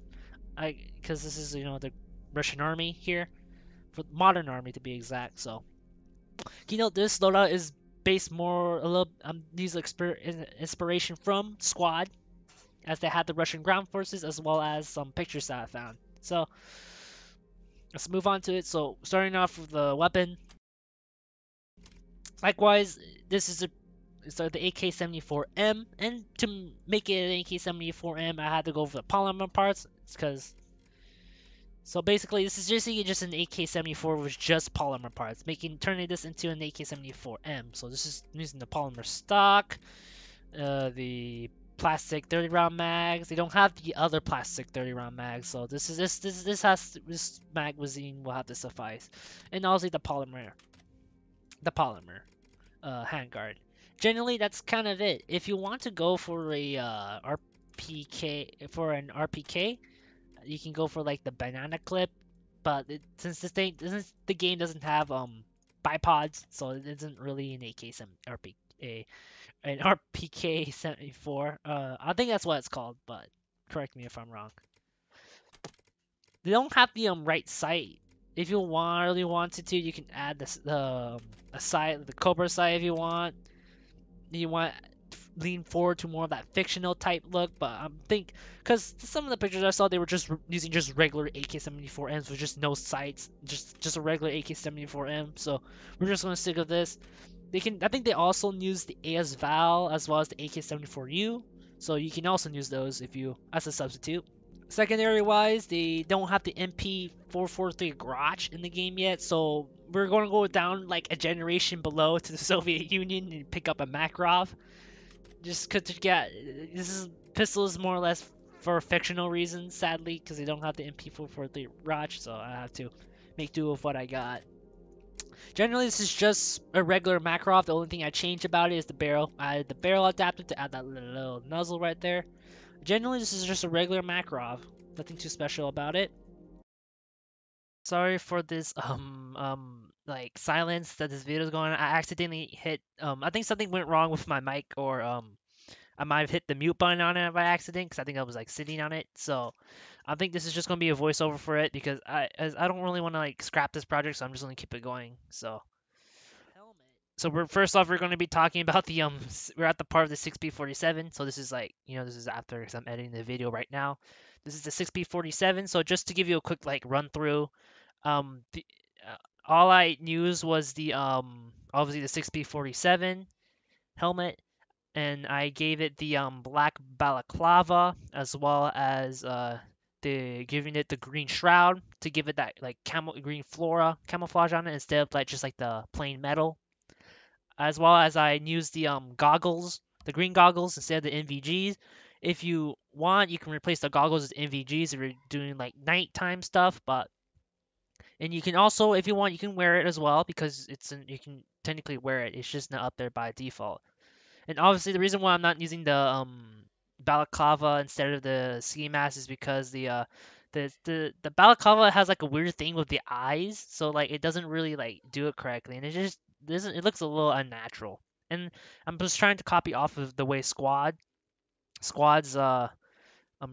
Because this is, you know, the Russian army here, for modern army to be exact. So, you know, this loadout is based more a little these inspiration from Squad, as they had the Russian ground forces as well as some pictures that I found. So let's move on to it. So starting off with the weapon. Likewise, this is the AK-74M, and to make it an AK-74M, I had to go for the polymer parts, because so basically this is just an AK-74 with just polymer parts, turning this into an AK-74M. So this is using the polymer stock, the plastic 30-round mags. They don't have the other plastic 30-round mags, so this magazine will have to suffice, and also the polymer handguard. Generally, that's kind of it. If you want to go for a RPK, you can go for like the banana clip, but since the game doesn't have bipods, so it isn't really an an RPK 74. I think that's what it's called, but correct me if I'm wrong. They don't have the right sight. If you really wanted to, you can add the sight, the Cobra sight if you want. You want lean forward to more of that fictional type look, but I think because some of the pictures I saw, they were just using just regular AK-74Ms with just no sights, just a regular AK-74M. So we're just gonna stick with this. I think they also use the AS Val as well as the AK-74U, so you can also use those as a substitute. Secondary wise, they don't have the MP443 Garage in the game yet, so we're going to go down like a generation below to the Soviet Union and pick up a Makarov. Just because pistol is more or less for fictional reasons, sadly, because they don't have the MP443 Garage, so I have to make do with what I got. Generally, this is just a regular Makarov. The only thing I changed about it is the barrel. I added the barrel adapter to add that little nozzle right there. Generally, this is just a regular Makarov. Nothing too special about it. Sorry for this like silence that this video is going on. I accidentally hit I think something went wrong with my mic, or I might have hit the mute button on it by accident because I think I was like sitting on it. So I think this is just gonna be a voiceover for it because I don't really want to like scrap this project, so I'm just gonna keep it going. So we're first off we're going to be talking about the we're at the part of the 6B47. So this is like, this is after, because I'm editing the video right now. This is the 6B47. So just to give you a quick like run through, the all I used was the obviously the 6B47 helmet, and I gave it the black balaclava, as well as the giving it the green shroud to give it that like green flora camouflage on it, instead of like just like the plain metal. As well as I used the goggles, the green goggles, instead of the NVGs. If you want, you can replace the goggles with NVGs if you're doing like nighttime stuff. And you can also, if you want, you can wear it as well, because you can technically wear it. It's just not up there by default. And obviously, the reason why I'm not using the balaclava instead of the ski mask is because the balaclava has like a weird thing with the eyes, so like it doesn't really like do it correctly, and it just doesn't. It looks a little unnatural. And I'm just trying to copy off of the way squads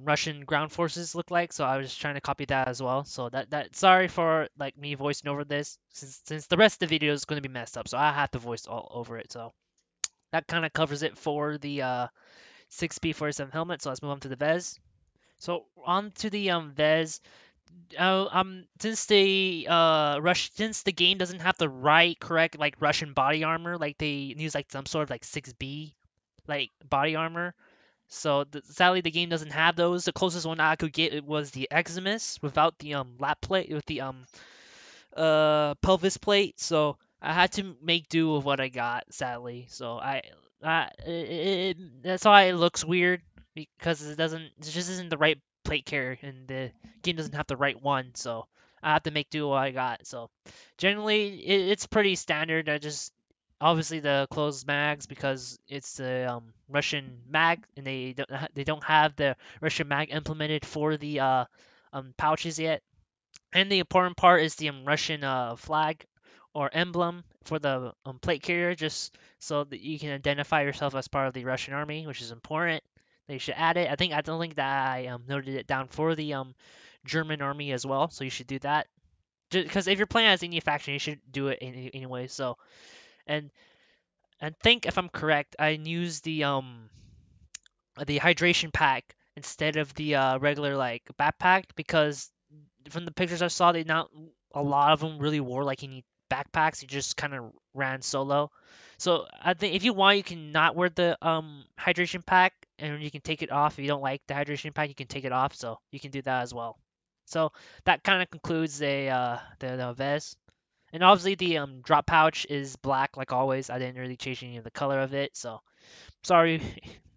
Russian ground forces look like, so I was just trying to copy that as well. So that sorry for like me voicing over this, since the rest of the video is going to be messed up, so I have to voice all over it. So that kind of covers it for the 6B47 helmet. So let's move on to the Vez. So on to the Vez. Since the game doesn't have the right correct like Russian body armor, like they use like some sort of like 6B like body armor. So sadly, the game doesn't have those. The closest one I could get, it was the Eximus without the lap plate, with the pelvis plate. So I had to make do with what I got, sadly. So that's why it looks weird, because it just isn't the right plate carrier, and the game doesn't have the right one. So I have to make do with what I got. So generally, it's pretty standard. I just obviously the closed mags, because it's the Russian mag, and they don't have the Russian mag implemented for the pouches yet. And the important part is the Russian flag or emblem for the plate carrier, just so that you can identify yourself as part of the Russian army, which is important. They should add it. I don't think that I noted it down for the German army as well, so you should do that. Because if you're playing as any faction, you should do it anyway. So and think, if I'm correct, I used the hydration pack instead of the regular like backpack, because from the pictures I saw, they not a lot of them really wore like any backpacks. You just kind of ran solo. So I think if you want, you can not wear the hydration pack, and you can take it off. If you don't like the hydration pack, you can take it off. So you can do that as well. So that kind of concludes the vest. And obviously the drop pouch is black like always. I didn't really change any of the color of it. So sorry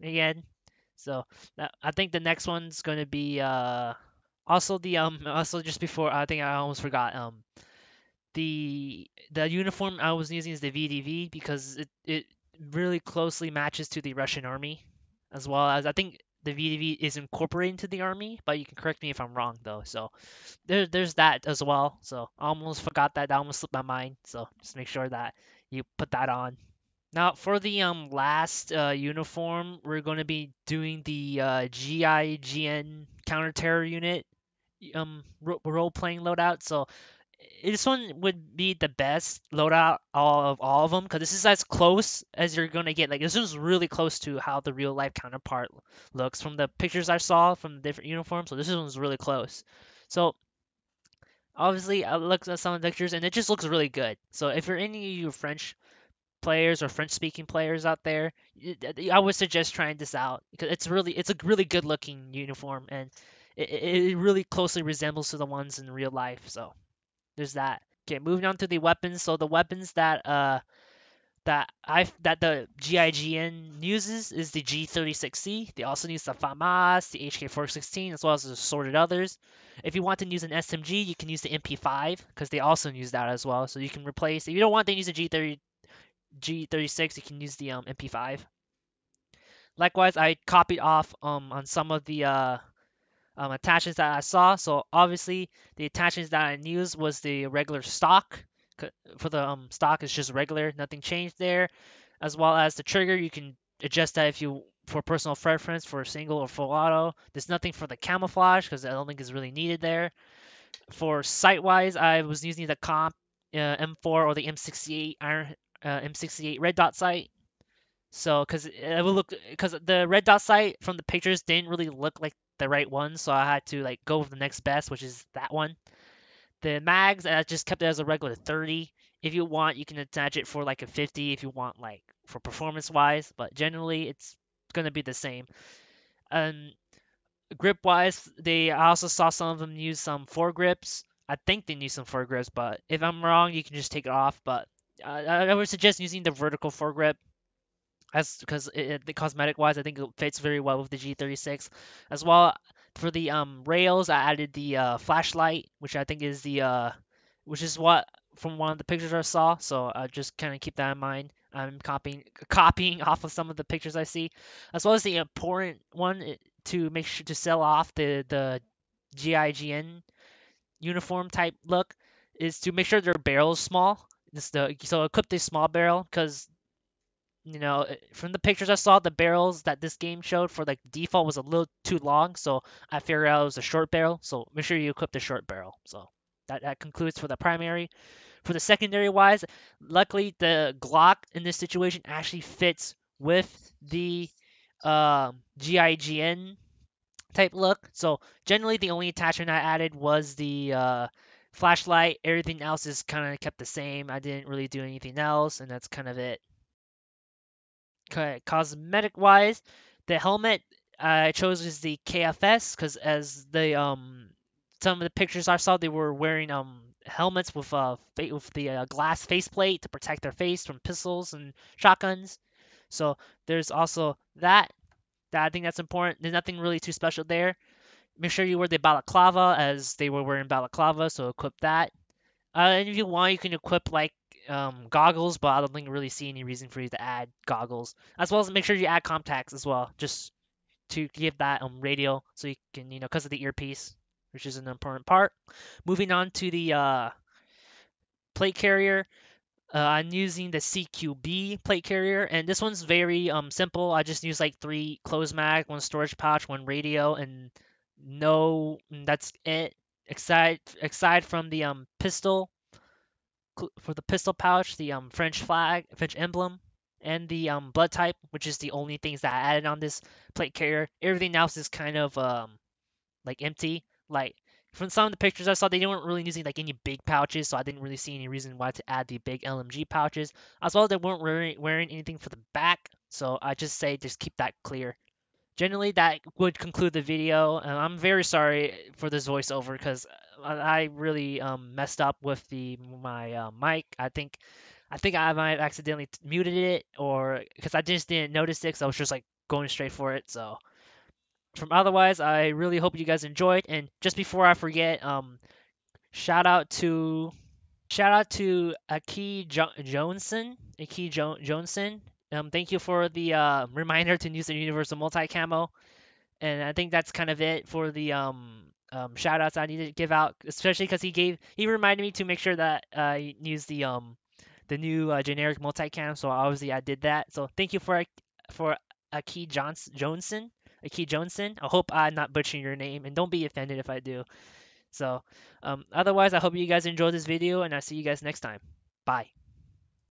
again. So I think the next one's gonna be also the also just before, I think I almost forgot, the uniform I was using is the VDV, because it really closely matches to the Russian army, as well as I think the VDV is incorporated into the army, but you can correct me if I'm wrong though. So there's that as well. So I almost forgot that. That almost slipped my mind. So just make sure that you put that on. Now for the last uniform, we're going to be doing the GIGN counter terror unit role playing loadout. So this one would be the best loadout all of them, because this is as close as you're gonna get. Like, this is really close to how the real life counterpart looks from the pictures I saw from the different uniforms. So this one's really close. So obviously I looked at some of the pictures, and it just looks really good. So if you're any of you French players or French speaking players out there, I would suggest trying this out, because it's a really good looking uniform, and it really closely resembles to the ones in real life. So there's that. Okay, moving on to the weapons. So the weapons that that the GIGN uses is the G36C. They also use the FAMAS, the HK416, as well as assorted others. If you want to use an SMG, you can use the MP5 because they also use that as well. So you can replace if you don't want to use a G36, you can use the MP5. Likewise, I copied off on some of the attachments that I saw. So obviously, the attachments that I used was the regular stock. For the stock, it's just regular, nothing changed there. As well as the trigger, you can adjust that if you for personal preference for single or full auto. There's nothing for the camouflage because I don't think it's really needed there. For sight wise, I was using the comp M4 or the M68 iron M68 red dot sight. So, because it will look, because the red dot sight from the pictures didn't really look like the right one, so I had to like go with the next best, which is that one. The mags, I just kept it as a regular 30. If you want, you can attach it for like a 50 if you want like for performance wise, but generally it's gonna be the same. And grip wise, I also saw some of them use some foregrips. I think they use some foregrips, but if I'm wrong, you can just take it off. But I would suggest using the vertical foregrip as because the cosmetic wise, I think it fits very well with the G36. As well for the rails, I added the flashlight, which I think is the which is what from one of the pictures I saw. So I just kind of keep that in mind. I'm copying off of some of the pictures I see, as well as the important one to make sure to sell off the GIGN uniform type look is to make sure their barrel is small. So equip the small barrel because from the pictures I saw, the barrels that this game showed for like default was a little too long, so I figured out it was a short barrel. So make sure you equip the short barrel. So that concludes for the primary. For the secondary wise, luckily the Glock in this situation actually fits with the GIGN type look. So generally the only attachment I added was the flashlight. Everything else is kind of kept the same. I didn't really do anything else, and that's kind of it. Okay, cosmetic wise, the helmet I chose is the KFS because as the some of the pictures I saw, they were wearing helmets with with the glass faceplate to protect their face from pistols and shotguns. So there's also that I think that's important. There's nothing really too special there. Make sure you wear the balaclava as they were wearing balaclava, so equip that. And if you want, you can equip like goggles, but I don't think really see any reason for you to add goggles. As well as make sure you add contacts as well, just to give that radio so you can because of the earpiece, which is an important part. Moving on to the plate carrier. I'm using the CQB plate carrier, and this one's very simple. I just use like 3 closed mag, 1 storage pouch, 1 radio, and that's it. Aside from the pistol for the pistol pouch, the French flag, French emblem, and the blood type, which is the only things that I added on this plate carrier. Everything else is kind of like empty. Like from some of the pictures I saw, they weren't really using like any big pouches, so I didn't really see any reason why to add the big LMG pouches. As well, they weren't wearing anything for the back, so I just say just keep that clear. Generally, that would conclude the video. And I'm very sorry for this voiceover because I really messed up with my mic. I think I might have accidentally muted it, or because I just didn't notice it, 'cause I was just like going straight for it. So from otherwise, I really hope you guys enjoyed. And just before I forget, shout out to Åke Joanson. Thank you for the reminder to use the universal multi camo. And I think that's kind of it for the shout outs I need to give out, especially because he reminded me to make sure that I use the new generic multicam. So obviously I did that. So thank you for Johnson. Åke Joanson. I hope I'm not butchering your name, and don't be offended if I do. So otherwise, I hope you guys enjoyed this video, and I'll see you guys next time. Bye.